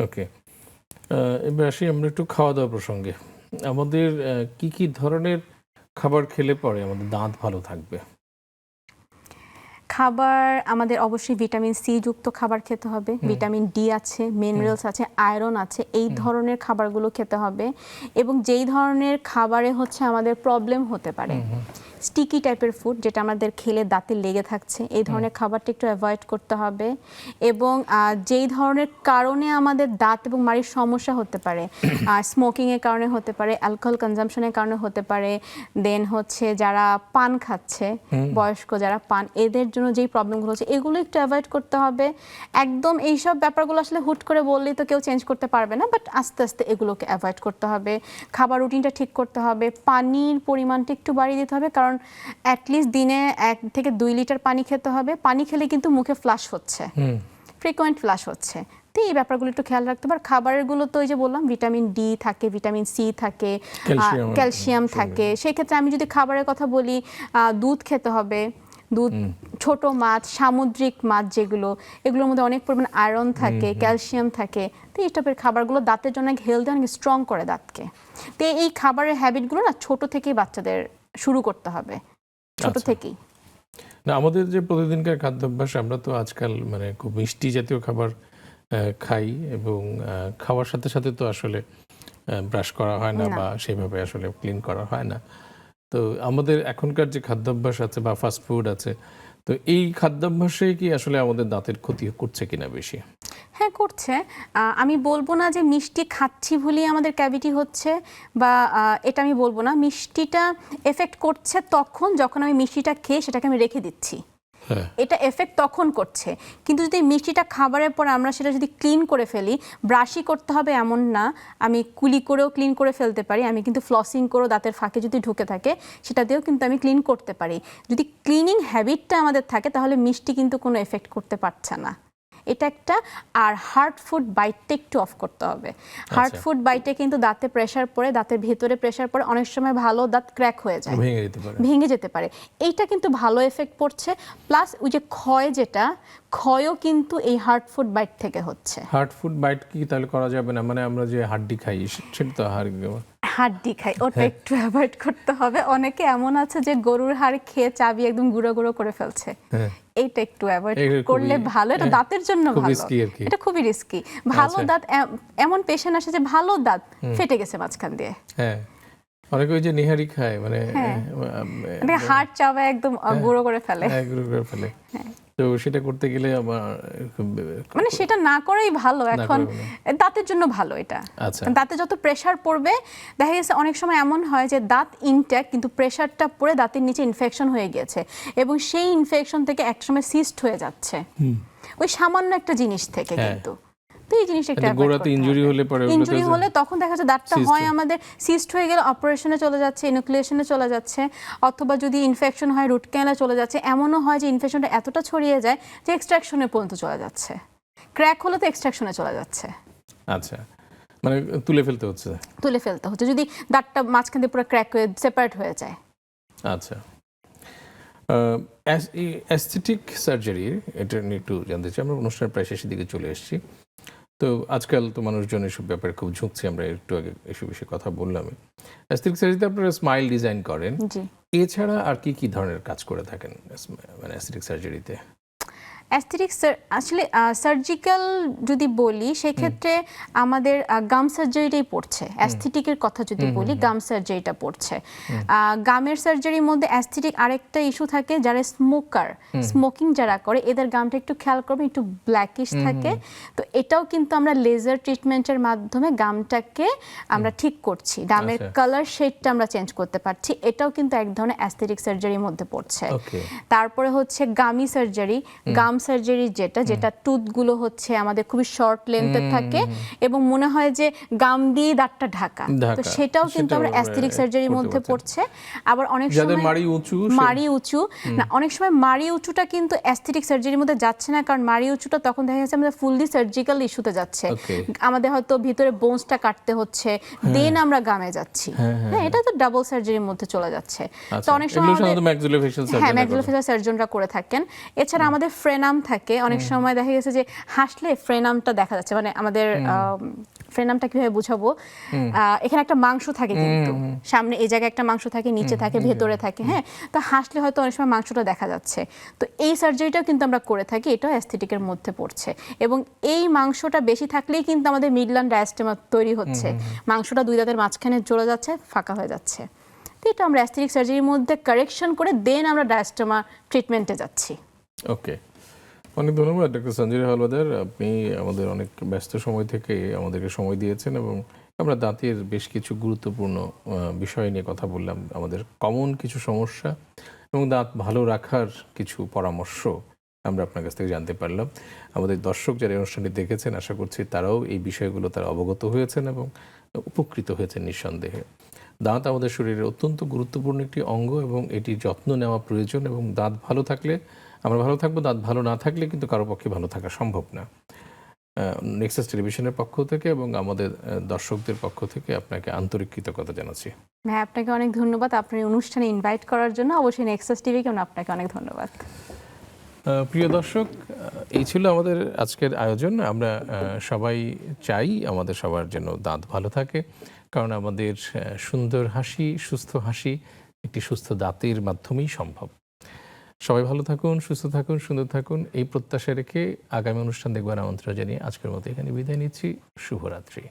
ওকে, এবার আসি আমরা একটু খাওয়া দাওয়া প্রসঙ্গে। আমাদের কি কি ধরনের খাবার খেলে পরে আমাদের দাঁত ভালো থাকবে? খাবার আমাদের অবশ্যই ভিটামিন সি যুক্ত খাবার খেতে হবে, ভিটামিন ডি আছে, মিনারেলস আছে, আয়রন আছে, এই ধরনের খাবারগুলো খেতে হবে। এবং যেই ধরনের খাবারে হচ্ছে আমাদের প্রবলেম হতে পারে, স্টিকি টাইপের ফুড যেটা আমাদের খেলে দাঁতে লেগে থাকছে, এই ধরনের খাবারটা একটু অ্যাভয়েড করতে হবে। এবং যেই ধরনের কারণে আমাদের দাঁত এবং মাড়ির সমস্যা হতে পারে, স্মোকিংয়ের কারণে হতে পারে, অ্যালকোহল কনজাম্পশনের কারণে হতে পারে, দেন হচ্ছে যারা পান খাচ্ছে, বয়স্ক যারা পান, এদের জন্য যেই প্রবলেমগুলো হচ্ছে এগুলো একটু অ্যাভয়েড করতে হবে। একদম এইসব ব্যাপারগুলো আসলে হুট করে বললেই তো কেউ চেঞ্জ করতে পারবে না, বাট আস্তে আস্তে এগুলোকে অ্যাভয়েড করতে হবে। খাবার রুটিনটা ঠিক করতে হবে, পানির পরিমাণটা একটু বাড়িয়ে দিতে হবে, কারণ অ্যাটলিস্ট দিনে 1 থেকে 2 লিটার পানি খেতে হবে। পানি খেলে কিন্তু মুখে ফ্লাশ হচ্ছে, ফ্রিকোয়েন্ট ফ্লাশ হচ্ছে। তো এই ব্যাপারগুলো একটু খেয়াল রাখতে হবে। খাবারগুলো তো ওই যে বললাম ভিটামিন ডি থাকে, ভিটামিন সি থাকে, ক্যালসিয়াম থাকে। সেই ক্ষেত্রে আমি যদি খাবারের কথা বলি, দুধ খেতে হবে, দুধ, ছোট মাছ, সামুদ্রিক মাছ যেগুলো, এগুলোর মধ্যে অনেক পরিমাণ আয়রন থাকে, ক্যালসিয়াম থাকে। তো এই টাইপের খাবারগুলো দাঁতের জন্য হেলদি, অনেক স্ট্রং করে দাঁতকে। তো এই খাবারের হ্যাবিটগুলো না ছোট থেকেই বাচ্চাদের শুরু করতে হবে, ছোট থেকেই। না, আমাদের যে প্রতিদিনকার খাদ্যাভ্যাস, আমরা তো আজকাল মানে খুব মিষ্টি জাতীয় খাবার খাই, এবং খাওয়ার সাথে সাথে তো আসলে ব্রাশ করা হয় না না। বা সেভাবে আসলে ক্লিন করা হয় না। তো আমাদের এখনকার যে খাদ্যাভ্যাস আছে বা ফাস্ট ফুড আছে, তো এই খাদ্যাভ্যাসে কি আসলে আমাদের দাঁতের ক্ষতি করছে কিনা বেশি? হ্যাঁ, করছে। আমি বলবো না যে মিষ্টি খাচ্ছি বলেই আমাদের ক্যাভিটি হচ্ছে বা এটা আমি বলবো না। মিষ্টিটা এফেক্ট করছে তখন যখন আমি মিষ্টিটা খেয়ে সেটাকে আমি রেখে দিচ্ছি। হ্যাঁ, এটা এফেক্ট তখন করছে। কিন্তু যদি মিষ্টিটা খাবারের পর আমরা সেটা যদি ক্লিন করে ফেলি, ব্রাশই করতে হবে এমন না, আমি কুলি করেও ক্লিন করে ফেলতে পারি। আমি কিন্তু ফ্লসিং করেও দাঁতের ফাঁকে যদি ঢুকে থাকে সেটা দিয়েও কিন্তু আমি ক্লিন করতে পারি। যদি ক্লিনিং হ্যাবিটটা আমাদের থাকে তাহলে মিষ্টি কিন্তু কোনো এফেক্ট করতে পারছে না। এটা একটা। আর হার্ড ফুড বাইটটা একটু অফ করতে হবে। হার্ড ফুড বাইটে কিন্তু দাঁতে প্রেশার পড়ে, দাঁতের ভেতরে প্রেশার পড়ে, অনেক সময় ভালো দাঁত ক্র্যাক হয়ে যায়, ভেঙে যেতে পারে। ভেঙে যেতে পারে। এইটা কিন্তু ভালো এফেক্ট পড়ছে। প্লাস ওই যে ক্ষয়, যেটা ক্ষয়ও কিন্তু এই হার্ড ফুড বাইট থেকে হচ্ছে। হার্ড ফুড বাইট কি তাহলে করা যাবে না? মানে আমরা যে হাড্ডি খাই সেটা তো হাড্ডি খাই, ওটা একটু অ্যাভয়েড করতে হবে। অনেকে এমন আছে যে গরুর হাড় খেয়ে চাবি একদম গুঁড়ো গুঁড়ো করে ফেলছে। হ্যাঁ, এইটা একটু অ্যাভয়েড এটা খুবই- করলে ভালো। এটা হ্যাঁ, দাঁতের জন্য খুব ভালো। risky আর কি। এটা খুবই রিস্কি। ভালো আচ্ছা। দাঁত, এমন পেশেন্ট আসে যে ভালো দাঁত ফেটে গেছে মাঝখান দিয়ে, হ্যাঁ, অনেকে ওই যে নিহারি খায়, মানে হ্যাঁ। মানে হাড় চাবা একদম গুঁড়ো করে ফেলে। এগুলো করে ফেলে। তো সেটা করতে গেলে আমার মানে সেটা না করাই ভালো না এখন। করাই দাঁতের জন্য ভালো এটা। আচ্ছা। দাঁতে যত প্রেসার পড়বে, দেখা গেছে অনেক সময় এমন হয় যে দাঁত ইনট্যাক্ট কিন্তু প্রেসারটা পড়ে দাঁতের নিচে ইনফেকশন হয়ে গিয়েছে এবং সেই ইনফেকশন থেকে একসময় সিস্ট হয়ে যাচ্ছে ওই সামান্য একটা জিনিস থেকে। হ্যাঁ। কিন্তু তো এই জিনিসটা একটু গোড়াতে ইনজুরি হলে পরে ওগুলোতে ইনজুরি যে- হলে তখন দেখা যাচ্ছে দাঁতটা cyst হয় আমাদের সিস্ট হয়ে গেলে অপারেশনে চলে যাচ্ছে, ইনোকুলেশনে চলে যাচ্ছে, অথবা যদি ইনফেকশন হয় রুট ক্যানালে চলে যাচ্ছে। এমনও হয় যে ইনফেকশনটা এতটা ছড়িয়ে যায় যে এক্সট্রাকশনে পর্যন্ত চলে যাচ্ছে। ক্র্যাক হলে তো এক্সট্রাকশনে চলে যাচ্ছে, আচ্ছা, মানে তুলে ফেলতে হচ্ছে। তুলে ফেলতে হচ্ছে যদি দাঁতটা মাঝখান দিয়ে পুরো ক্র্যাক হয়ে সেপারেট হয়ে যায়। আচ্ছা, অ্যাস্থেটিক সার্জারি, এটা নিয়ে একটু জানতে চাই। আমরা অনুষ্ঠানের প্রায় শেষের দিকে চলে এসেছি। তো আজকাল তো মানুষজন এসব ব্যাপারে খুব ঝুঁকছে, আমরা একটু আগে এসব বিষয়ে কথা বললাম। অ্যাস্থেটিক সার্জারিতে আপনারা স্মাইল ডিজাইন করেন, জি। এছাড়া আর কি কি ধরনের কাজ করে থাকেন মানে অ্যাস্থেটিক সার্জারিতে? অ্যাস্থেটিক আসলে সার্জিক্যাল যদি বলি সেক্ষেত্রে আমাদের গাম সার্জারিটাই পড়ছে। অ্যাস্থেটিকের কথা যদি বলি, গাম সার্জারিটা পড়ছে। গামের সার্জারির মধ্যে অ্যাস্থেটিক আরেকটা ইস্যু থাকে, যারা স্মোকিং যারা করে এদের গামটা একটু খেয়াল করবে, একটু ব্ল্যাকিশ থাকে। তো এটাও কিন্তু আমরা লেজার ট্রিটমেন্টের মাধ্যমে গামটাকে আমরা ঠিক করছি, গামের আচ্ছা। কালার শেডটা আমরা চেঞ্জ করতে পারছি। এটাও কিন্তু এক ধরনের অ্যাস্থেটিক সার্জারির মধ্যে পড়ছে। ওকে। তারপরে হচ্ছে গামি সার্জারি, গাম সার্জারি যেটা টুথগুলো হচ্ছে আমাদের খুবই শর্ট লেন্থের থাকে এবং মনে হয় যে গাম দিয়ে দাঁতটা ঢাকা, তো সেটাও কিন্তু আমরা অ্যাস্থেটিক সার্জারির মধ্যে পড়ছে। আবার অনেক সময় মাড়ি উঁচু না, অনেক সময় মাড়ি উঁচুটা কিন্তু অ্যাস্থেটিক সার্জারির মধ্যে যাচ্ছে না, কারণ মাড়ি উঁচুটা তখন দেখা যাচ্ছে আমাদের ফুললি সার্জিক্যাল ইস্যুতে যাচ্ছে। আমাদের হয়তো ভিতরে বোনসটা কাটতে হচ্ছে, দেন আমরা গামে যাচ্ছি। হ্যাঁ, এটা তো ডাবল সার্জারির মধ্যে চলে যাচ্ছে। তো অনেক সময় ম্যাক্সিলোফেশিয়াল সার্জনরা করে থাকেন। এছাড়া আমাদের ফ্রেনাম থাকে, অনেক সময় দেখা গেছে যে হাসলে ফ্রেনামটা দেখা যাচ্ছে, মানে আমাদের ফ্রেনামটা কিভাবে বুঝাবো, এখানে একটা মাংস থাকে কিন্তু সামনে এই জায়গায় একটা মাংস থাকে, নিচে থাকে, ভেতরে থাকে। হ্যাঁ, তো হাসলে হয়তো অনেক সময় মাংসটা দেখা যাচ্ছে। তো এই সার্জারিটাও কিন্তু আমরা করে থাকি, এটাও অ্যাস্থেটিকের মধ্যে পড়ছে। এবং এই মাংসটা বেশি থাকলেই কিন্তু আমাদের মিডলান ডায়াস্টেমা তৈরি হচ্ছে, মাংসটা দুই দাঁতের মাঝখানে চলে যাচ্ছে, ফাঁকা হয়ে যাচ্ছে। তো এটা আমরা অ্যাস্থেটিক সার্জারির মধ্যে কারেকশন করে দেন আমরা ডায়াস্টেমা ট্রিটমেন্টে যাচ্ছি। ওকে, অনেক ধন্যবাদ ডক্টর সঞ্জিরা হাওলাদার। আপনি আমাদের অনেক ব্যস্ত সময় থেকে আমাদেরকে সময় দিয়েছেন এবং আমরা দাঁতের বেশ কিছু গুরুত্বপূর্ণ বিষয় নিয়ে কথা বললাম, আমাদের কমন কিছু সমস্যা এবং দাঁত ভালো রাখার কিছু পরামর্শ আমরা আপনার কাছ থেকে জানতে পারলাম। আমাদের দর্শক যারা এই অনুষ্ঠানটি দেখেছেন, আশা করছি তারাও এই বিষয়গুলো তারা অবগত হয়েছেন এবং উপকৃত হয়েছেন নিঃসন্দেহে। দাঁত আমাদের শরীরের অত্যন্ত গুরুত্বপূর্ণ একটি অঙ্গ এবং এটির যত্ন নেওয়া প্রয়োজন এবং দাঁত ভালো থাকলে আমরা ভালো থাকবো, দাঁত ভালো না থাকলে কিন্তু কারো পক্ষে ভালো থাকা সম্ভব না। নেক্সাস টেলিভিশনের পক্ষ থেকে এবং আমাদের দর্শকদের পক্ষ থেকে আপনাকে আন্তরিক কৃতজ্ঞতা জানাচ্ছি। হ্যাঁ, আপনাকে অনেক ধন্যবাদ আপনার অনুষ্ঠানে ইনভাইট করার জন্য। অবশ্যই নেক্সাস টিভিকে আপনাকে অনেক ধন্যবাদ। প্রিয় দর্শক, এই ছিল আমাদের আজকের আয়োজন। আমরা সবাই চাই আমাদের সবার জন্য দাঁত ভালো থাকে, কারণ আমাদের সুন্দর হাসি, সুস্থ হাসি একটি সুস্থ দাঁতের মাধ্যমেই সম্ভব। সবাই ভালো থাকুন, সুস্থ থাকুন, সুন্দর থাকুন, এই প্রত্যাশা রেখে আগামী অনুষ্ঠান দেখবার আমন্ত্রণ জানিয়ে আজকের মতো এখানে বিদায় নিচ্ছি। শুভরাত্রি।